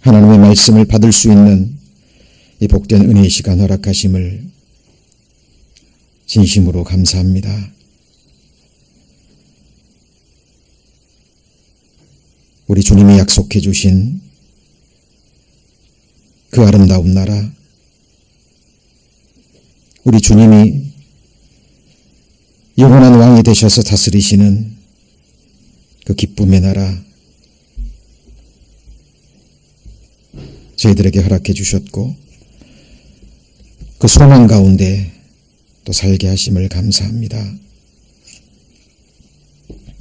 하나님의 말씀을 받을 수 있는 이 복된 은혜의 시간 허락하심을 진심으로 감사합니다. 우리 주님이 약속해 주신 그 아름다운 나라, 우리 주님이 영원한 왕이 되셔서 다스리시는 그 기쁨의 나라, 저희들에게 허락해 주셨고 그 소망 가운데 또 살게 하심을 감사합니다.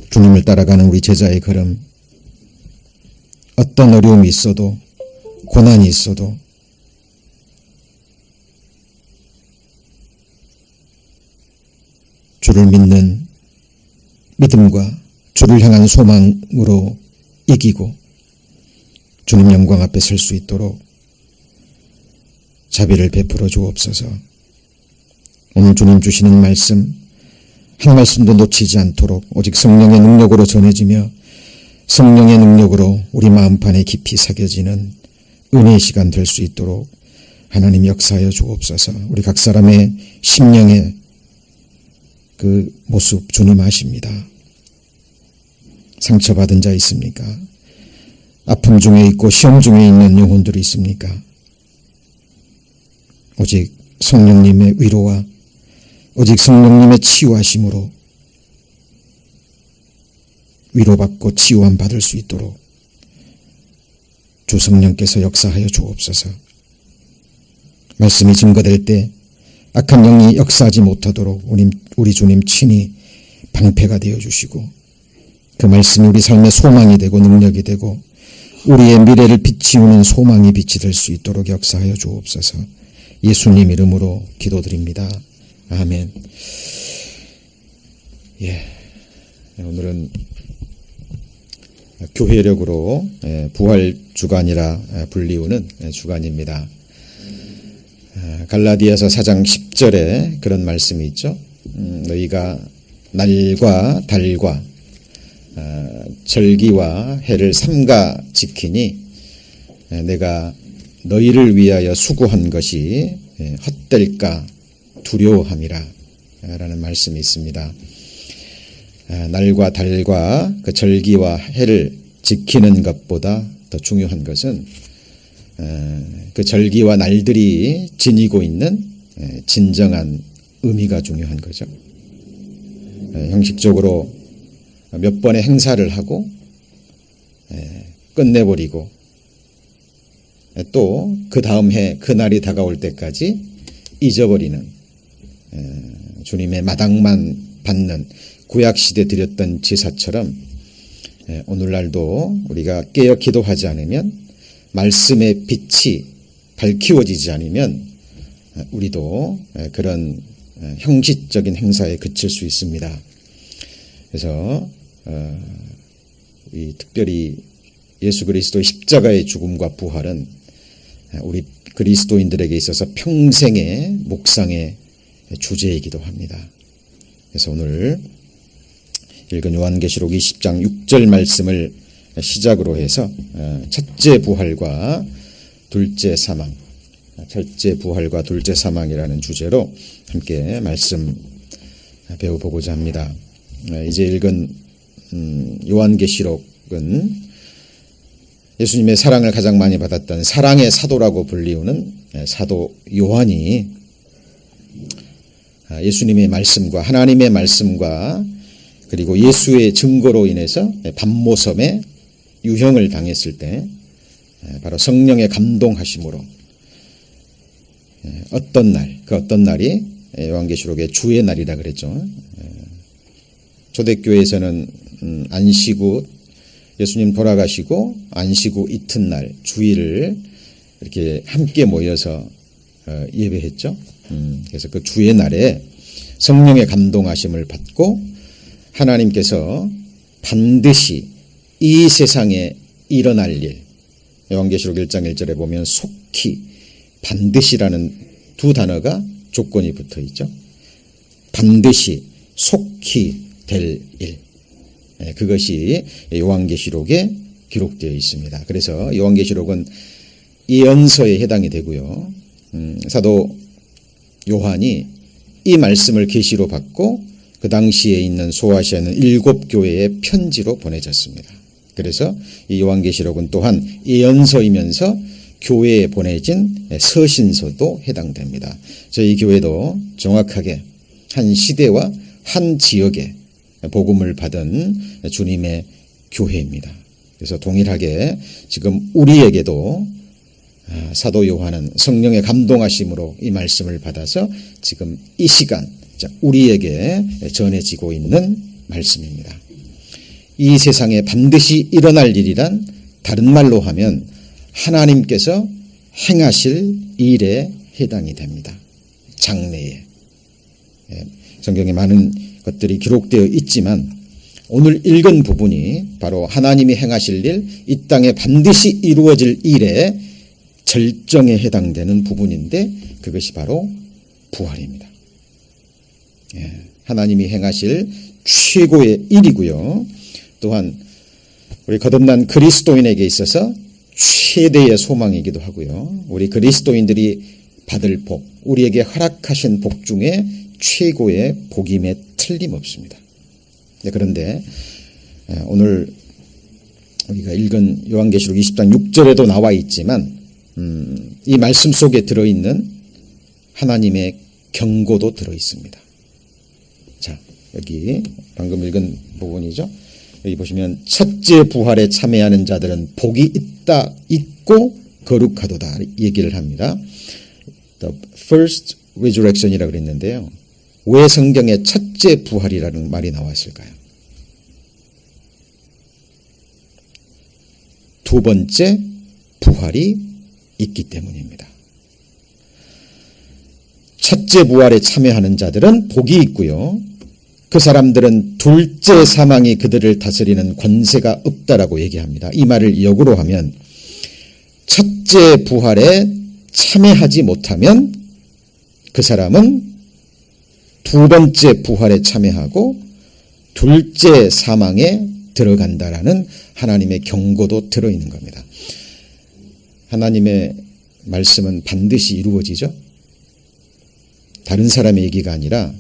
주님을 따라가는 우리 제자의 걸음, 어떤 어려움이 있어도 고난이 있어도 주를 믿는 믿음과 주를 향한 소망으로 이기고 주님 영광 앞에 설 수 있도록 자비를 베풀어 주옵소서. 오늘 주님 주시는 말씀 한 말씀도 놓치지 않도록 오직 성령의 능력으로 전해지며 성령의 능력으로 우리 마음판에 깊이 새겨지는 은혜의 시간 될 수 있도록 하나님 역사하여 주옵소서. 우리 각 사람의 심령의 그 모습 주님 아십니다. 상처받은 자 있습니까? 아픔 중에 있고 시험 중에 있는 영혼들이 있습니까? 오직 성령님의 위로와 오직 성령님의 치유하심으로 위로받고 치유함 받을 수 있도록 주 성령께서 역사하여 주옵소서. 말씀이 증거될 때 악한 영이 역사하지 못하도록 우리 주님 친히 방패가 되어주시고 그 말씀이 우리 삶의 소망이 되고 능력이 되고 우리의 미래를 비치우는 소망이 빛이 될 수 있도록 역사하여 주옵소서. 예수님 이름으로 기도드립니다. 아멘. 오늘은 교회력으로 부활 주간이라 불리우는 주간입니다. 갈라디아서 4장 10절에 그런 말씀이 있죠. 너희가 날과 달과 절기와 해를 삼가 지키니 내가 너희를 위하여 수고한 것이 헛될까 두려워함이라 라는 말씀이 있습니다. 날과 달과 그 절기와 해를 지키는 것보다 더 중요한 것은 그 절기와 날들이 지니고 있는 진정한 의미가 중요한 거죠. 형식적으로 몇 번의 행사를 하고 끝내버리고 또 그 다음 해 그 날이 다가올 때까지 잊어버리는 주님의 마당만 받는 구약시대 드렸던 제사처럼 오늘날도 우리가 깨어 기도하지 않으면 말씀의 빛이 밝히워지지 않으면 우리도 그런 형식적인 행사에 그칠 수 있습니다. 그래서 특별히 예수 그리스도의 십자가의 죽음과 부활은 우리 그리스도인들에게 있어서 평생의 묵상의 주제이기도 합니다. 그래서 오늘 읽은 요한계시록 20장 6절 말씀을 시작으로 해서 첫째 부활과 둘째 사망, 첫째 부활과 둘째 사망이라는 주제로 함께 말씀 배워보고자 합니다. 이제 읽은 요한계시록은 예수님의 사랑을 가장 많이 받았던 사랑의 사도라고 불리우는 사도 요한이 예수님의 말씀과 하나님의 말씀과 그리고 예수의 증거로 인해서 밤모섬에 유형을 당했을 때 바로 성령의 감동하심으로 어떤 날, 그 어떤 날이 요한계시록의 주의 날이라 그랬죠. 초대교회에서는 안식구, 예수님 돌아가시고 안식구 이튿날 주일을 이렇게 함께 모여서 예배했죠. 그래서 그 주의 날에 성령의 감동하심을 받고 하나님께서 반드시 이 세상에 일어날 일, 요한계시록 1장 1절에 보면 속히 반드시라는 두 단어가 조건이 붙어 있죠. 반드시 속히 될 일. 그것이 요한계시록의 기록되어 있습니다. 그래서 요한계시록은 예언서에 해당이 되고요. 사도 요한이 이 말씀을 계시로 받고 그 당시에 있는 소아시아는 7교회의 편지로 보내졌습니다. 그래서 이 요한계시록은 또한 예언서이면서 교회에 보내진 서신서도 해당됩니다. 저희 교회도 정확하게 한 시대와 한 지역에 복음을 받은 주님의 교회입니다. 그래서 동일하게 지금 우리에게도 사도 요한은 성령의 감동하심으로 이 말씀을 받아서 지금 이 시간 우리에게 전해지고 있는 말씀입니다. 이 세상에 반드시 일어날 일이란 다른 말로 하면 하나님께서 행하실 일에 해당이 됩니다. 장래에. 성경에 많은 것들이 기록되어 있지만 오늘 읽은 부분이 바로 하나님이 행하실 일, 이 땅에 반드시 이루어질 일에 절정에 해당되는 부분인데 그것이 바로 부활입니다. 하나님이 행하실 최고의 일이고요. 또한 우리 거듭난 그리스도인에게 있어서 최대의 소망이기도 하고요. 우리 그리스도인들이 받을 복, 우리에게 허락하신 복 중에 최고의 복임에 틀림없습니다. 그런데 오늘 우리가 읽은 요한계시록 20장 6절에도 나와 있지만 이 말씀 속에 들어있는 하나님의 경고도 들어있습니다. 자, 여기 방금 읽은 부분이죠. 여기 보시면 첫째 부활에 참여하는 자들은 복이 있고 거룩하도다 얘기를 합니다. The first resurrection이라고 그랬는데요. 왜 성경에 첫째 부활이라는 말이 나왔을까요? 두 번째 부활이 있기 때문입니다. 첫째 부활에 참여하는 자들은 복이 있고요. 그 사람들은 둘째 사망이 그들을 다스리는 권세가 없다라고 얘기합니다. 이 말을 역으로 하면 첫째 부활에 참여하지 못하면 그 사람은 두 번째 부활에 참여하고 둘째 사망에 들어간다라는 하나님의 경고도 들어있는 겁니다. 하나님의 말씀은 반드시 이루어지죠. 다른 사람의 얘기가 아니라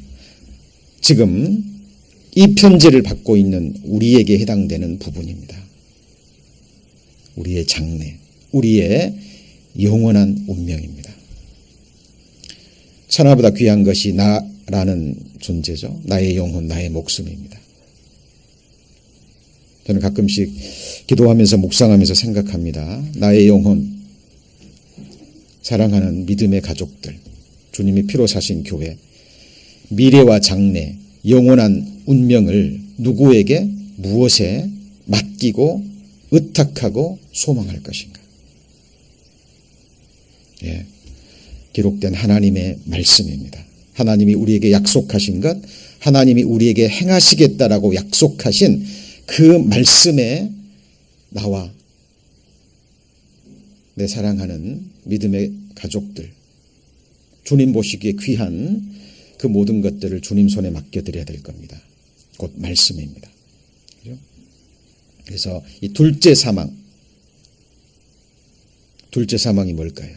지금 이 편지를 받고 있는 우리에게 해당되는 부분입니다. 우리의 장래, 우리의 영원한 운명입니다. 천하보다 귀한 것이 나라는 존재죠. 나의 영혼, 나의 목숨입니다. 저는 가끔씩 기도하면서 묵상하면서 생각합니다. 나의 영혼, 사랑하는 믿음의 가족들, 주님이 피로 사신 교회, 미래와 장래, 영원한 운명을 누구에게 무엇에 맡기고 의탁하고 소망할 것인가? 기록된 하나님의 말씀입니다. 하나님이 우리에게 약속하신 것, 하나님이 우리에게 행하시겠다라고 약속하신 그 말씀에 나와 내 사랑하는 믿음의 가족들, 주님 보시기에 귀한 그 모든 것들을 주님 손에 맡겨드려야 될 겁니다. 곧 말씀입니다. 그죠? 그래서 이 둘째 사망이 뭘까요?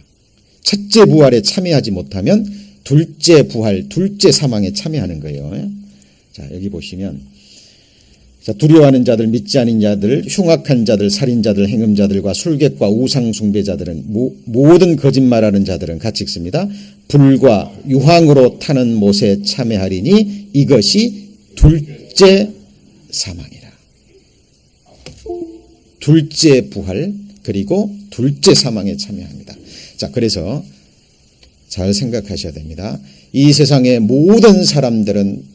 첫째 부활에 참여하지 못하면 둘째 부활, 둘째 사망에 참여하는 거예요. 자, 여기 보시면 자, 두려워하는 자들, 믿지 않은 자들, 흉악한 자들, 살인자들, 행음자들과 술객과 우상숭배자들은 모든 거짓말하는 자들은 같이 읽습니다. 불과 유황으로 타는 못에 참여하리니 이것이 둘째 사망이라. 둘째 부활 그리고 둘째 사망에 참여합니다. 자, 그래서 잘 생각하셔야 됩니다. 이 세상의 모든 사람들은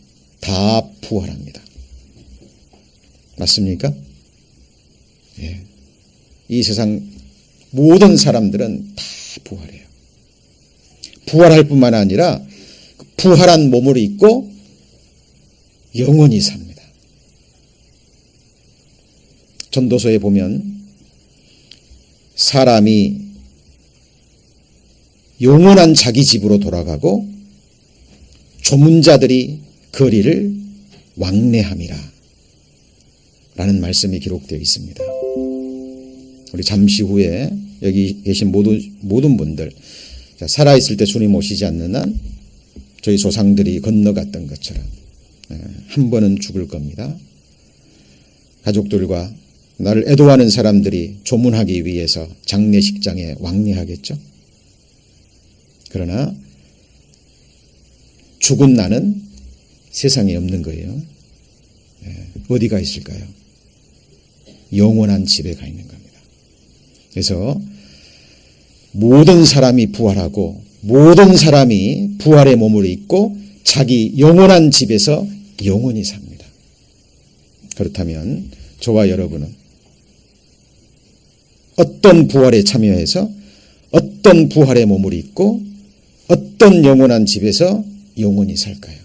다 부활합니다. 맞습니까? 예. 이 세상 모든 사람들은 다 부활해요. 부활할 뿐만 아니라 부활한 몸을 입고 영원히 삽니다. 전도서에 보면 사람이 영원한 자기 집으로 돌아가고 조문자들이 거리를 왕래함이라 라는 말씀이 기록되어 있습니다. 우리 잠시 후에 여기 계신 모든 분들, 살아있을 때 주님 오시지 않는 한 저희 조상들이 건너갔던 것처럼 한 번은 죽을 겁니다. 가족들과 나를 애도하는 사람들이 조문하기 위해서 장례식장에 왕래하겠죠. 그러나 죽은 나는 세상에 없는 거예요. 어디가 있을까요? 영원한 집에 가 있는 겁니다. 그래서 모든 사람이 부활하고 모든 사람이 부활의 몸을 입고 자기 영원한 집에서 영원히 삽니다. 그렇다면 저와 여러분은 어떤 부활에 참여해서 어떤 부활의 몸을 입고 어떤 영원한 집에서 영원히 살까요?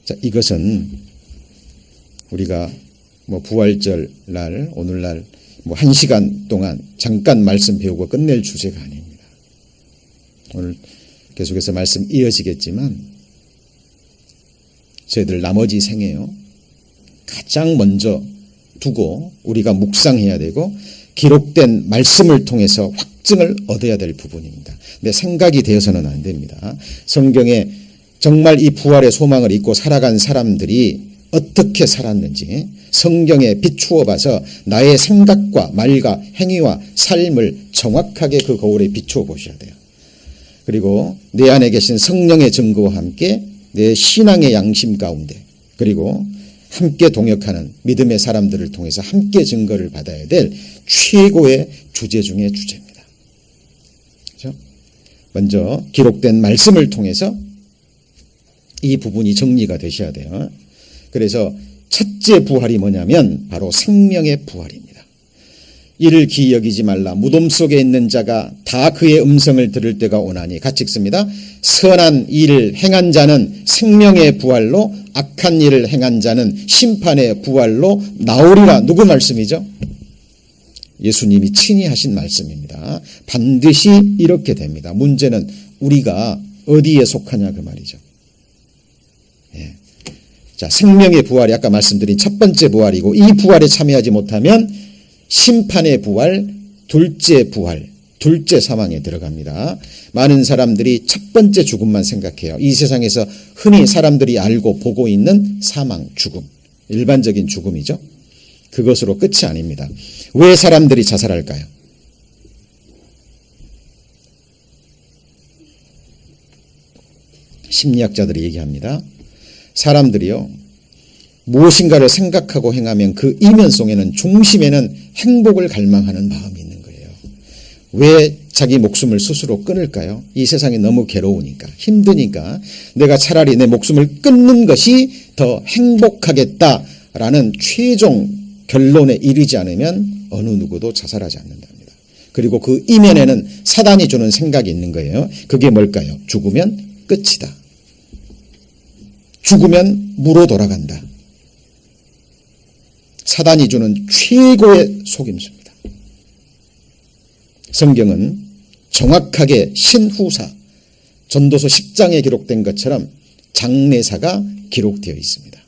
자, 이것은 우리가 부활절 날, 오늘날 1시간 동안 잠깐 말씀 배우고 끝낼 주제가 아닙니다. 오늘 계속해서 말씀 이어지겠지만 저희들 나머지 생에요. 가장 먼저 두고 우리가 묵상해야 되고 기록된 말씀을 통해서 확증을 얻어야 될 부분입니다. 내 생각이 되어서는 안 됩니다. 성경에 정말 이 부활의 소망을 잊고 살아간 사람들이 어떻게 살았는지 성경에 비추어 봐서 나의 생각과 말과 행위와 삶을 정확하게 그 거울에 비추어 보셔야 돼요. 그리고 내 안에 계신 성령의 증거와 함께 내 신앙의 양심 가운데 그리고 함께 동역하는 믿음의 사람들을 통해서 함께 증거를 받아야 될 최고의 주제 중의 주제입니다. 그렇죠? 먼저 기록된 말씀을 통해서 이 부분이 정리가 되셔야 돼요. 그래서 첫째 부활이 뭐냐면 바로 생명의 부활입니다. 이를 기이 여기지 말라. 무덤 속에 있는 자가 다 그의 음성을 들을 때가 오나니. 같이 읽습니다. 선한 일을 행한 자는 생명의 부활로 악한 일을 행한 자는 심판의 부활로 나오리라. 누구 말씀이죠? 예수님이 친히 하신 말씀입니다. 반드시 이렇게 됩니다. 문제는 우리가 어디에 속하냐 그 말이죠. 예. 자, 생명의 부활이 아까 말씀드린 첫 번째 부활이고 이 부활에 참여하지 못하면 심판의 부활, 둘째 부활, 둘째 사망에 들어갑니다. 많은 사람들이 첫 번째 죽음만 생각해요. 이 세상에서 흔히 사람들이 알고 보고 있는 사망, 죽음, 일반적인 죽음이죠. 그것으로 끝이 아닙니다. 왜 사람들이 자살할까요? 심리학자들이 얘기합니다. 사람들이요, 무엇인가를 생각하고 행하면 그 이면 속에는 중심에는 행복을 갈망하는 마음이 있는 거예요. 왜 자기 목숨을 스스로 끊을까요? 이 세상이 너무 괴로우니까, 힘드니까 내가 차라리 내 목숨을 끊는 것이 더 행복하겠다라는 최종 결론에 이르지 않으면 어느 누구도 자살하지 않는답니다. 그리고 그 이면에는 사단이 주는 생각이 있는 거예요. 그게 뭘까요? 죽으면 끝이다. 죽으면 무로 돌아간다. 사단이 주는 최고의 속임수입니다. 성경은 정확하게 신후사, 전도서 10장에 기록된 것처럼 장례사가 기록되어 있습니다.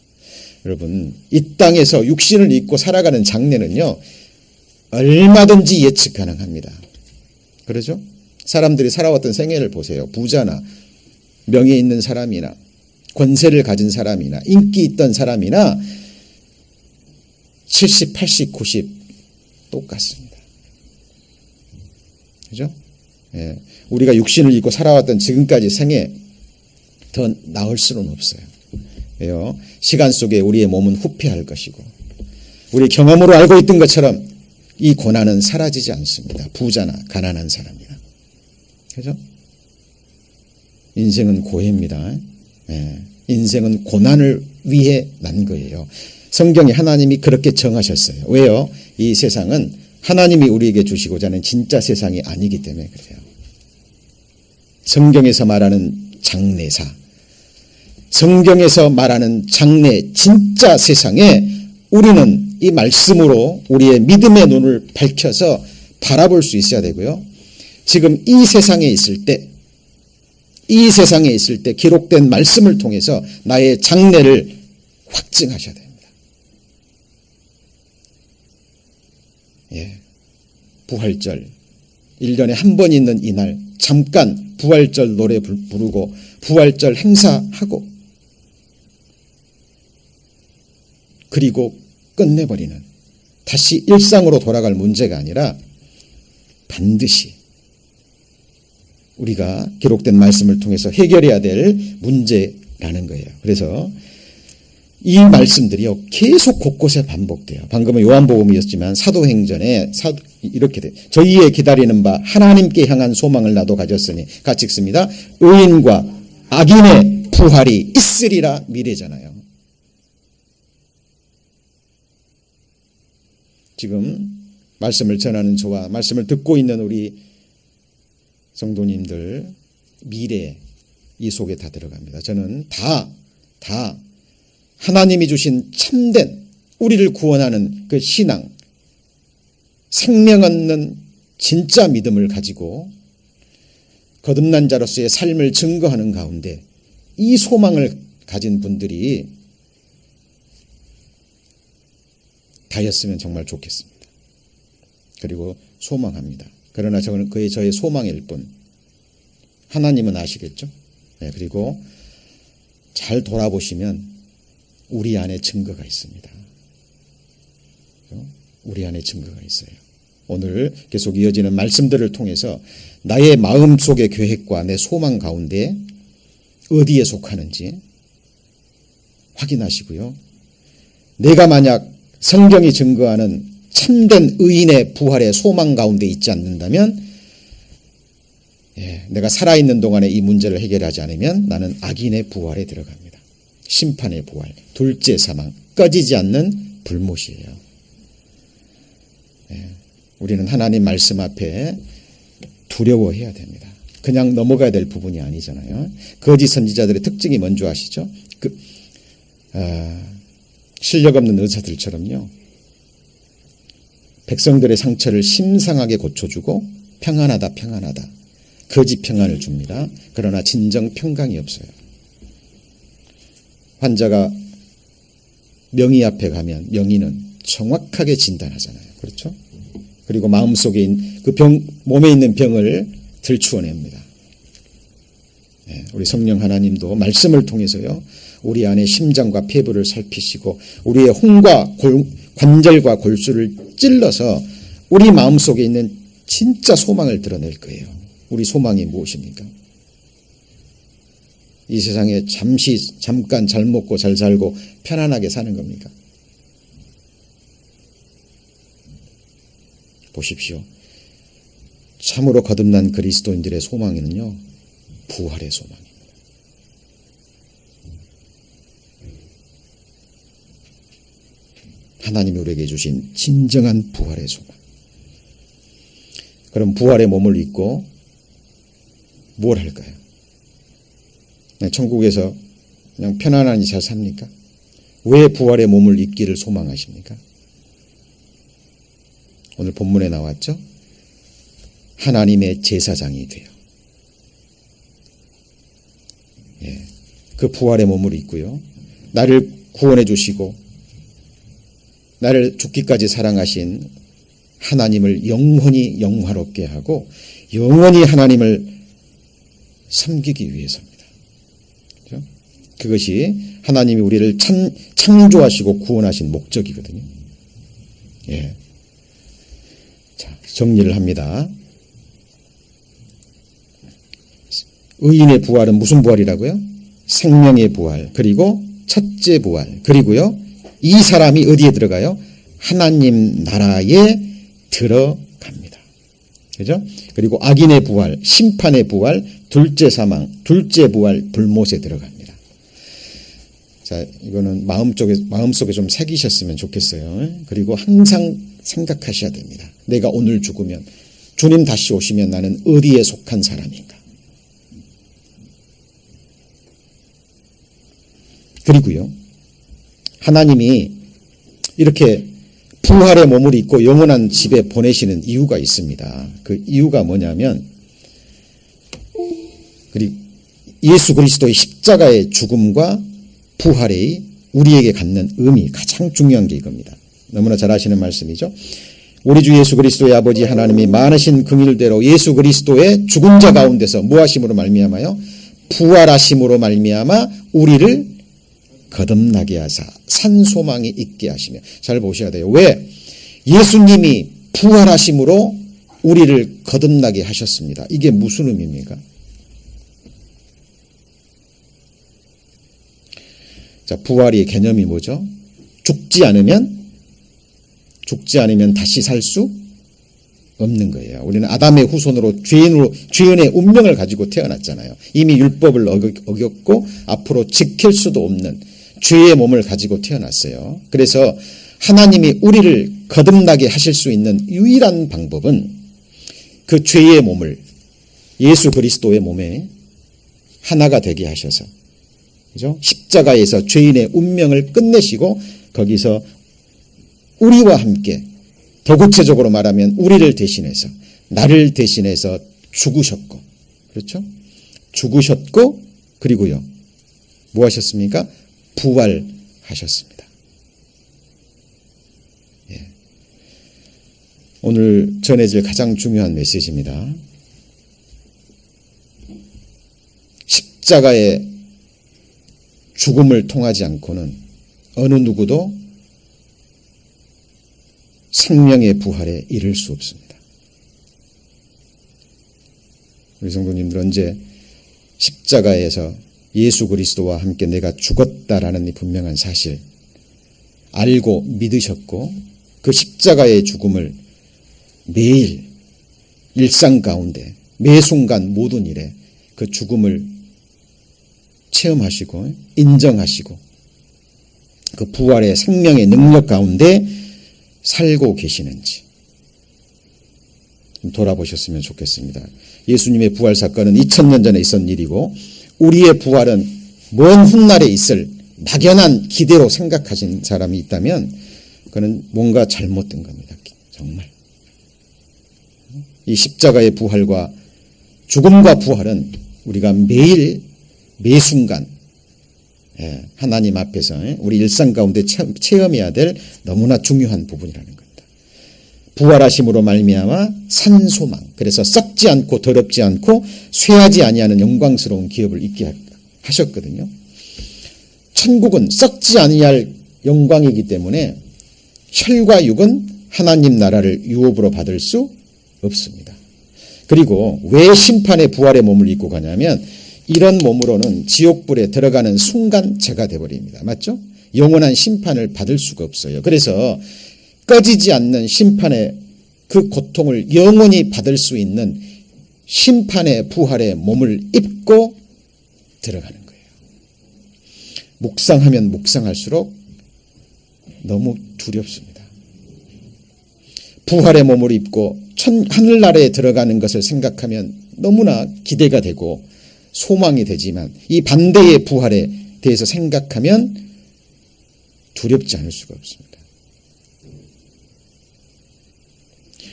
여러분, 이 땅에서 육신을 입고 살아가는 장례는요, 얼마든지 예측 가능합니다. 그러죠? 사람들이 살아왔던 생애를 보세요. 부자나 명예 있는 사람이나 권세를 가진 사람이나 인기 있던 사람이나 70, 80, 90 똑같습니다. 그죠? 예. 우리가 육신을 입고 살아왔던 지금까지 생애 더 나을 수는 없어요. 왜요? 시간 속에 우리의 몸은 후퇴할 것이고 우리 경험으로 알고 있던 것처럼 이 고난은 사라지지 않습니다. 부자나 가난한 사람이나. 그죠? 인생은 고해입니다. 예. 인생은 고난을 위해 난 거예요. 성경에 하나님이 그렇게 정하셨어요. 왜요? 이 세상은 하나님이 우리에게 주시고자 하는 진짜 세상이 아니기 때문에 그래요. 성경에서 말하는 장례사, 성경에서 말하는 장래 진짜 세상에 우리는 이 말씀으로 우리의 믿음의 눈을 밝혀서 바라볼 수 있어야 되고요. 지금 이 세상에 있을 때 기록된 말씀을 통해서 나의 장래를 확증하셔야 됩니다. 부활절 1년에 한 번 있는 이날 잠깐 부활절 노래 부르고 부활절 행사하고 그리고 끝내버리는, 다시 일상으로 돌아갈 문제가 아니라 반드시 우리가 기록된 말씀을 통해서 해결해야 될 문제라는 거예요. 그래서 이 말씀들이요 계속 곳곳에 반복돼요. 방금은 요한복음이었지만 사도행전에 이렇게 돼요. 저희의 기다리는 바 하나님께 향한 소망을 나도 가졌으니, 같이 읽습니다. 의인과 악인의 부활이 있으리라 미래잖아요. 지금 말씀을 전하는 저와 말씀을 듣고 있는 우리 성도님들 미래 이 속에 다 들어갑니다. 저는 다 하나님이 주신 참된 우리를 구원하는 그 신앙, 생명 얻는 진짜 믿음을 가지고 거듭난 자로서의 삶을 증거하는 가운데 이 소망을 가진 분들이 다였으면 정말 좋겠습니다. 그리고 소망합니다. 그러나 저는 그게 저의 소망일 뿐, 하나님은 아시겠죠? 그리고 잘 돌아보시면 우리 안에 증거가 있습니다. 우리 안에 증거가 있어요. 오늘 계속 이어지는 말씀들을 통해서 나의 마음속의 계획과 내 소망 가운데 어디에 속하는지 확인하시고요. 내가 만약 성경이 증거하는 참된 의인의 부활의 소망 가운데 있지 않는다면, 내가 살아있는 동안에 이 문제를 해결하지 않으면 나는 악인의 부활에 들어갑니다. 심판의 부활, 둘째 사망, 꺼지지 않는 불못이에요. 우리는 하나님 말씀 앞에 두려워해야 됩니다. 그냥 넘어가야 될 부분이 아니잖아요. 거짓 선지자들의 특징이 뭔지 아시죠? 실력 없는 의사들처럼요, 백성들의 상처를 심상하게 고쳐주고 평안하다 거짓 평안을 줍니다. 그러나 진정 평강이 없어요. 환자가 명의 앞에 가면 명의는 정확하게 진단하잖아요. 그렇죠? 그리고 마음속에 그 몸에 있는 병을 들추어냅니다. 우리 성령 하나님도 말씀을 통해서요, 우리 안에 심장과 폐부를 살피시고 우리의 혼과 관절과 골수를 찔러서 우리 마음속에 있는 진짜 소망을 드러낼 거예요. 우리 소망이 무엇입니까? 이 세상에 잠깐 잘 먹고 잘 살고 편안하게 사는 겁니까? 보십시오. 참으로 거듭난 그리스도인들의 소망에는요, 부활의 소망입니다. 하나님이 우리에게 주신 진정한 부활의 소망. 그럼 부활의 몸을 입고 뭘 할까요? 천국에서 그냥 편안하니 잘 삽니까? 왜 부활의 몸을 입기를 소망하십니까? 오늘 본문에 나왔죠? 하나님의 제사장이 돼요. 그 부활의 몸을 입고요, 나를 구원해 주시고 나를 죽기까지 사랑하신 하나님을 영원히 영화롭게 하고 영원히 하나님을 섬기기 위해서입니다. 그렇죠? 그것이 하나님이 우리를 창조하시고 구원하신 목적이거든요. 자, 정리를 합니다. 의인의 부활은 무슨 부활이라고요? 생명의 부활, 그리고 첫째 부활, 그리고요, 이 사람이 어디에 들어가요? 하나님 나라에 들어갑니다. 그죠? 그리고 악인의 부활, 심판의 부활, 둘째 사망, 둘째 부활, 불못에 들어갑니다. 자, 이거는 마음속에 좀 새기셨으면 좋겠어요. 그리고 항상 생각하셔야 됩니다. 내가 오늘 죽으면, 주님 다시 오시면 나는 어디에 속한 사람인가? 그리고요, 하나님이 이렇게 부활의 몸을 입고 영원한 집에 보내시는 이유가 있습니다. 그 이유가 뭐냐면, 예수 그리스도의 십자가의 죽음과 부활이 우리에게 갖는 의미, 가장 중요한 게 이겁니다. 너무나 잘 아시는 말씀이죠. 우리 주 예수 그리스도의 아버지 하나님이 많으신 긍휼대로 예수 그리스도의 죽은 자 가운데서 무하심으로 말미암아요 부활하심으로 말미암아 우리를 거듭나게 하사 산 소망이 있게 하시며. 잘 보셔야 돼요. 왜? 예수님이 부활하심으로 우리를 거듭나게 하셨습니다. 이게 무슨 의미입니까? 자, 부활의 개념이 뭐죠? 죽지 않으면 다시 살 수 없는 거예요. 우리는 아담의 후손으로 죄인의 운명을 가지고 태어났잖아요. 이미 율법을 어겼고 앞으로 지킬 수도 없는 죄의 몸을 가지고 태어났어요. 그래서 하나님이 우리를 거듭나게 하실 수 있는 유일한 방법은 그 죄의 몸을 예수 그리스도의 몸에 하나가 되게 하셔서, 그죠? 십자가에서 죄인의 운명을 끝내시고 거기서 우리와 함께, 더 구체적으로 말하면 우리를 대신해서, 나를 대신해서 죽으셨고, 그렇죠? 죽으셨고, 그리고요, 뭐 하셨습니까? 부활하셨습니다. 예. 오늘 전해질 가장 중요한 메시지입니다. 십자가의 죽음을 통하지 않고는 어느 누구도 생명의 부활에 이를 수 없습니다. 우리 성도님들 언제 십자가에서 예수 그리스도와 함께 내가 죽었다라는 이 분명한 사실 알고 믿으셨고 그 십자가의 죽음을 매일 일상 가운데 매 순간 모든 일에 그 죽음을 체험하시고 인정하시고 그 부활의 생명의 능력 가운데 살고 계시는지 좀 돌아보셨으면 좋겠습니다. 예수님의 부활 사건은 2000년 전에 있었던 일이고 우리의 부활은 먼 훗날에 있을 막연한 기대로 생각하신 사람이 있다면 그는 뭔가 잘못된 겁니다. 정말. 이 십자가의 부활과 죽음과 부활은 우리가 매일 매 순간 하나님 앞에서 우리 일상 가운데 체험해야 될 너무나 중요한 부분이라는 겁니다. 부활하심으로 말미암아 산 소망, 그래서 썩지 않고 더럽지 않고 쇠하지 아니하는 영광스러운 기업을 있게 하셨거든요. 천국은 썩지 아니할 영광이기 때문에 혈과 육은 하나님 나라를 유업으로 받을 수 없습니다. 그리고 왜 심판의 부활의 몸을 입고 가냐면 이런 몸으로는 지옥불에 들어가는 순간 죄가 되어버립니다. 맞죠? 영원한 심판을 받을 수가 없어요. 그래서 꺼지지 않는 심판의 그 고통을 영원히 받을 수 있는 심판의 부활의 몸을 입고 들어가는 거예요. 묵상하면 묵상할수록 너무 두렵습니다. 부활의 몸을 입고 하늘나라에 들어가는 것을 생각하면 너무나 기대가 되고 소망이 되지만 이 반대의 부활에 대해서 생각하면 두렵지 않을 수가 없습니다.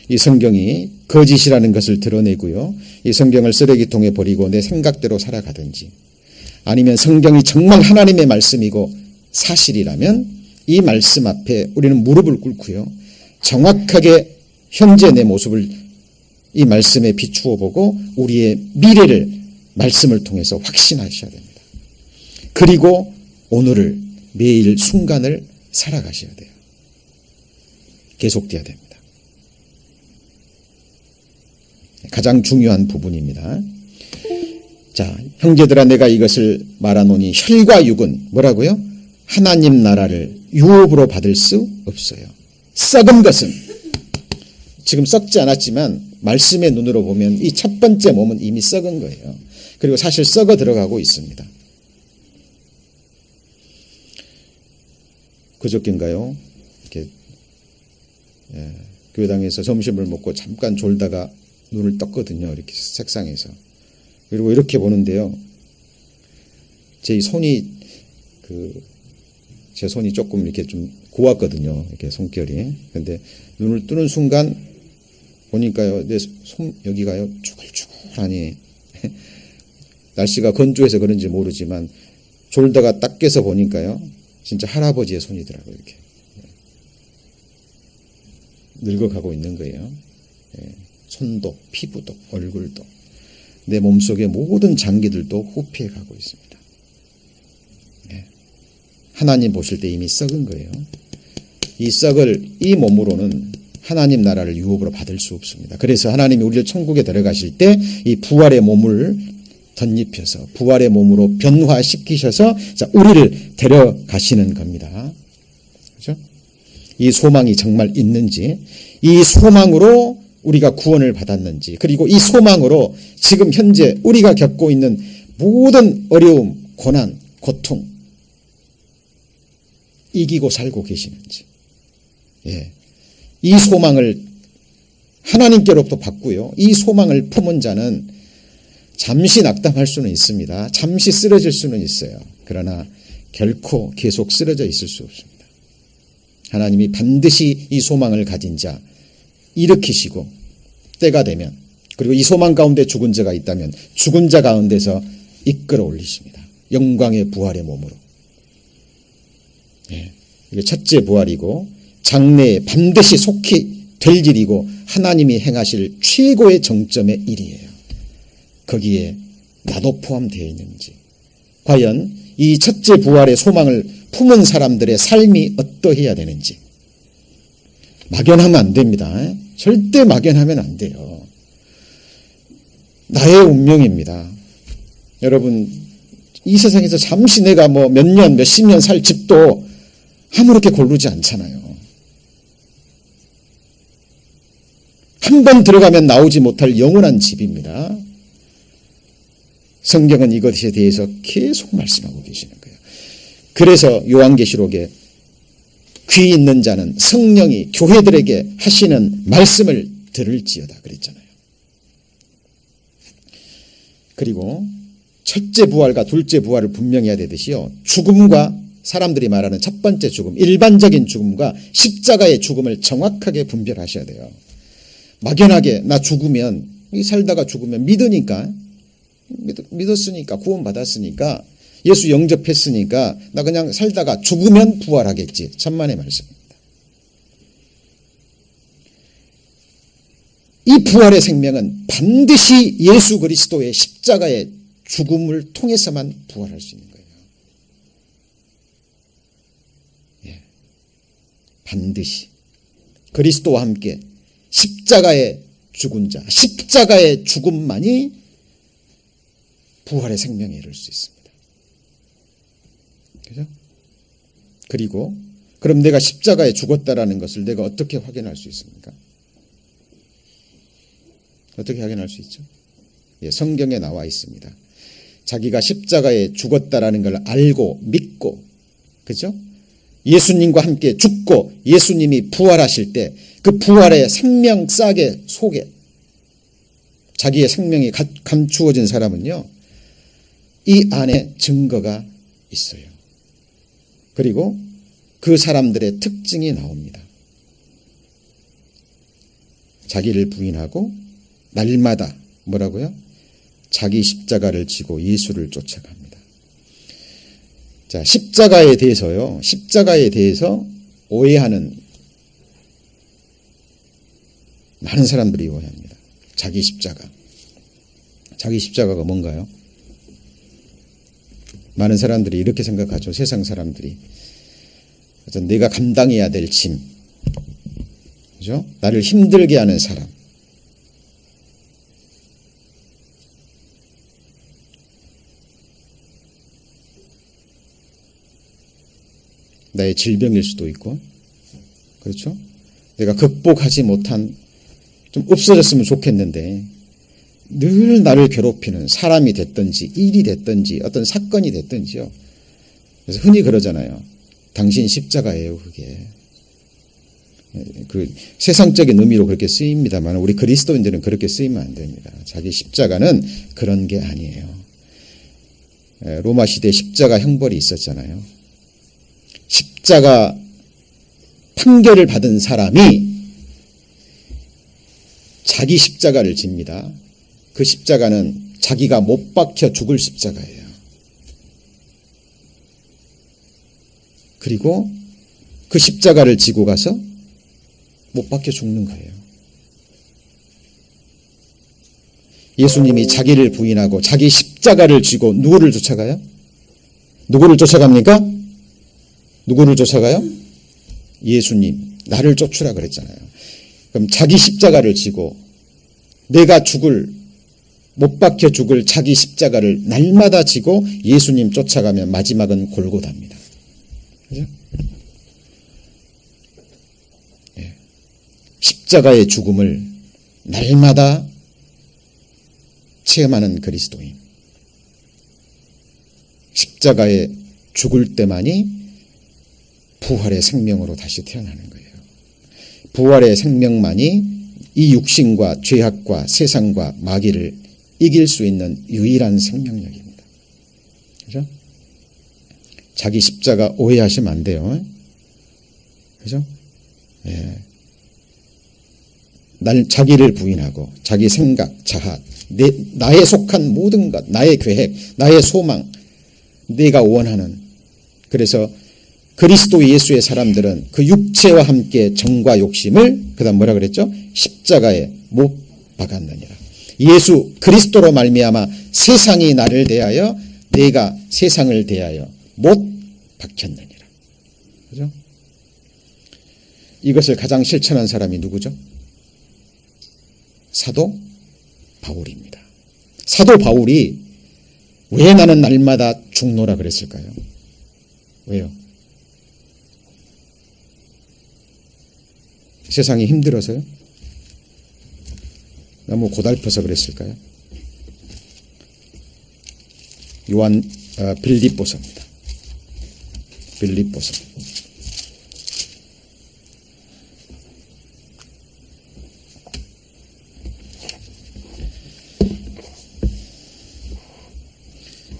이 성경이 거짓이라는 것을 드러내고요. 이 성경을 쓰레기통에 버리고 내 생각대로 살아가든지 아니면 성경이 정말 하나님의 말씀이고 사실이라면 이 말씀 앞에 우리는 무릎을 꿇고요. 정확하게 현재 내 모습을 이 말씀에 비추어 보고 우리의 미래를 말씀을 통해서 확신하셔야 됩니다. 그리고 오늘을 매일 순간을 살아가셔야 돼요. 계속돼야 됩니다. 가장 중요한 부분입니다. 자, 형제들아 내가 이것을 말하노니 혈과 육은 뭐라고요? 하나님 나라를 유업으로 받을 수 없어요. 썩은 것은 지금 썩지 않았지만 말씀의 눈으로 보면 이 첫 번째 몸은 이미 썩은 거예요. 그리고 사실 썩어 들어가고 있습니다. 그저께인가요? 이렇게 교회당에서 점심을 먹고 잠깐 졸다가 눈을 떴거든요. 이렇게 책상에서. 그리고 이렇게 보는데요. 제 손이 제 손이 조금 이렇게 좀 고왔거든요. 이렇게 손결이. 근데 눈을 뜨는 순간 보니까요. 내 손 여기가요. 쭈글쭈글하니 날씨가 건조해서 그런지 모르지만 졸다가 딱 깨서 보니까요. 진짜 할아버지의 손이더라고요. 이렇게. 늙어가고 있는 거예요. 손도, 피부도, 얼굴도, 내 몸속의 모든 장기들도 후피해가고 있습니다. 하나님 보실 때 이미 썩은 거예요. 이 썩을 이 몸으로는 하나님 나라를 유업으로 받을 수 없습니다. 그래서 하나님이 우리를 천국에 데려가실 때 이 부활의 몸을 덧입혀서 부활의 몸으로 변화시키셔서 우리를 데려가시는 겁니다. 그렇죠? 이 소망이 정말 있는지, 이 소망으로 우리가 구원을 받았는지, 그리고 이 소망으로 지금 현재 우리가 겪고 있는 모든 어려움, 고난, 고통 이기고 살고 계시는지, 이 소망을 하나님께로부터 받고요, 이 소망을 품은 자는 잠시 낙담할 수는 있습니다. 잠시 쓰러질 수는 있어요. 그러나 결코 계속 쓰러져 있을 수 없습니다. 하나님이 반드시 이 소망을 가진 자 일으키시고, 때가 되면, 그리고 이 소망 가운데 죽은 자가 있다면 죽은 자 가운데서 이끌어 올리십니다. 영광의 부활의 몸으로. 이게 첫째 부활이고 장래에 반드시 속히 될 일이고 하나님이 행하실 최고의 정점의 일이에요. 거기에 나도 포함되어 있는지, 과연 이 첫째 부활의 소망을 품은 사람들의 삶이 어떠해야 되는지. 막연하면 안 됩니다. 절대 막연하면 안 돼요. 나의 운명입니다. 여러분, 이 세상에서 잠시 내가 몇 년, 몇십 년 살 집도 아무렇게 고르지 않잖아요. 한 번 들어가면 나오지 못할 영원한 집입니다. 성경은 이것에 대해서 계속 말씀하고 계시는 거예요. 그래서 요한계시록에 귀 있는 자는 성령이 교회들에게 하시는 말씀을 들을지어다 그랬잖아요. 그리고 첫째 부활과 둘째 부활을 분명히 해야 되듯이요, 죽음과 사람들이 말하는 첫 번째 죽음, 일반적인 죽음과 십자가의 죽음을 정확하게 분별하셔야 돼요. 막연하게 나 죽으면, 살다가 죽으면 믿었으니까, 구원받았으니까, 예수 영접했으니까 나 그냥 살다가 죽으면 부활하겠지. 천만의 말씀입니다. 이 부활의 생명은 반드시 예수 그리스도의 십자가의 죽음을 통해서만 부활할 수 있는 거예요. 반드시 그리스도와 함께 십자가에 죽은 자, 십자가의 죽음만이 부활의 생명에 이를 수 있습니다. 그죠? 그리고 그럼 내가 십자가에 죽었다라는 것을 내가 어떻게 확인할 수 있습니까? 어떻게 확인할 수 있죠? 성경에 나와 있습니다. 자기가 십자가에 죽었다라는 걸 알고 믿고, 그죠? 예수님과 함께 죽고 예수님이 부활하실 때 그 부활의 생명 싹의 속에 자기의 생명이 감추어진 사람은요, 이 안에 증거가 있어요. 그리고 그 사람들의 특징이 나옵니다. 자기를 부인하고 날마다 뭐라고요? 자기 십자가를 지고 예수를 쫓아갑니다. 자, 십자가에 대해서 오해하는 많은 사람들이 오해합니다. 자기 십자가가 뭔가요? 많은 사람들이 이렇게 생각하죠. 세상 사람들이. 내가 감당해야 될 짐, 그죠? 나를 힘들게 하는 사람, 나의 질병일 수도 있고, 그렇죠? 내가 극복하지 못한, 좀 없어졌으면 좋겠는데 늘 나를 괴롭히는 사람이 됐든지 일이 됐든지 어떤 사건이 됐든지요. 그래서 흔히 그러잖아요. 당신 십자가예요, 그게. 그 세상적인 의미로 그렇게 쓰입니다만 우리 그리스도인들은 그렇게 쓰이면 안 됩니다. 자기 십자가는 그런 게 아니에요. 로마 시대에 십자가 형벌이 있었잖아요. 십자가 판결을 받은 사람이 자기 십자가를 집니다. 그 십자가는 자기가 못 박혀 죽을 십자가예요. 그리고 그 십자가를 지고 가서 못 박혀 죽는 거예요. 예수님이 자기를 부인하고 자기 십자가를 쥐고 누구를 쫓아가요? 누구를 쫓아갑니까? 누구를 쫓아가요? 예수님, 나를 쫓으라 그랬잖아요. 그럼 자기 십자가를 지고 내가 못 박혀 죽을 자기 십자가를 날마다 지고 예수님 쫓아가면 마지막은 골고다입니다. 그죠? 예. 십자가의 죽음을 날마다 체험하는 그리스도인. 십자가에 죽을 때만이 부활의 생명으로 다시 태어나는 거예요. 부활의 생명만이 이 육신과 죄악과 세상과 마귀를 이길 수 있는 유일한 생명력입니다. 그죠? 자기 십자가 오해하시면 안 돼요. 그죠? 예. 자기를 부인하고 자기 생각, 자아, 나에 속한 모든 것, 나의 계획, 나의 소망, 내가 원하는. 그래서 그리스도 예수의 사람들은 그 육체와 함께 정과 욕심을 그다음 뭐라 그랬죠? 십자가에 못 박았느니라. 예수 그리스도로 말미암아 세상이 나를 대하여 내가 세상을 대하여 못 박혔느니라. 그죠? 이것을 가장 실천한 사람이 누구죠? 사도 바울입니다. 사도 바울이 왜 나는 날마다 죽노라 그랬을까요? 왜요? 세상이 힘들어서요? 너무 고달퍼서 그랬을까요? 빌립보서입니다. 빌립보서.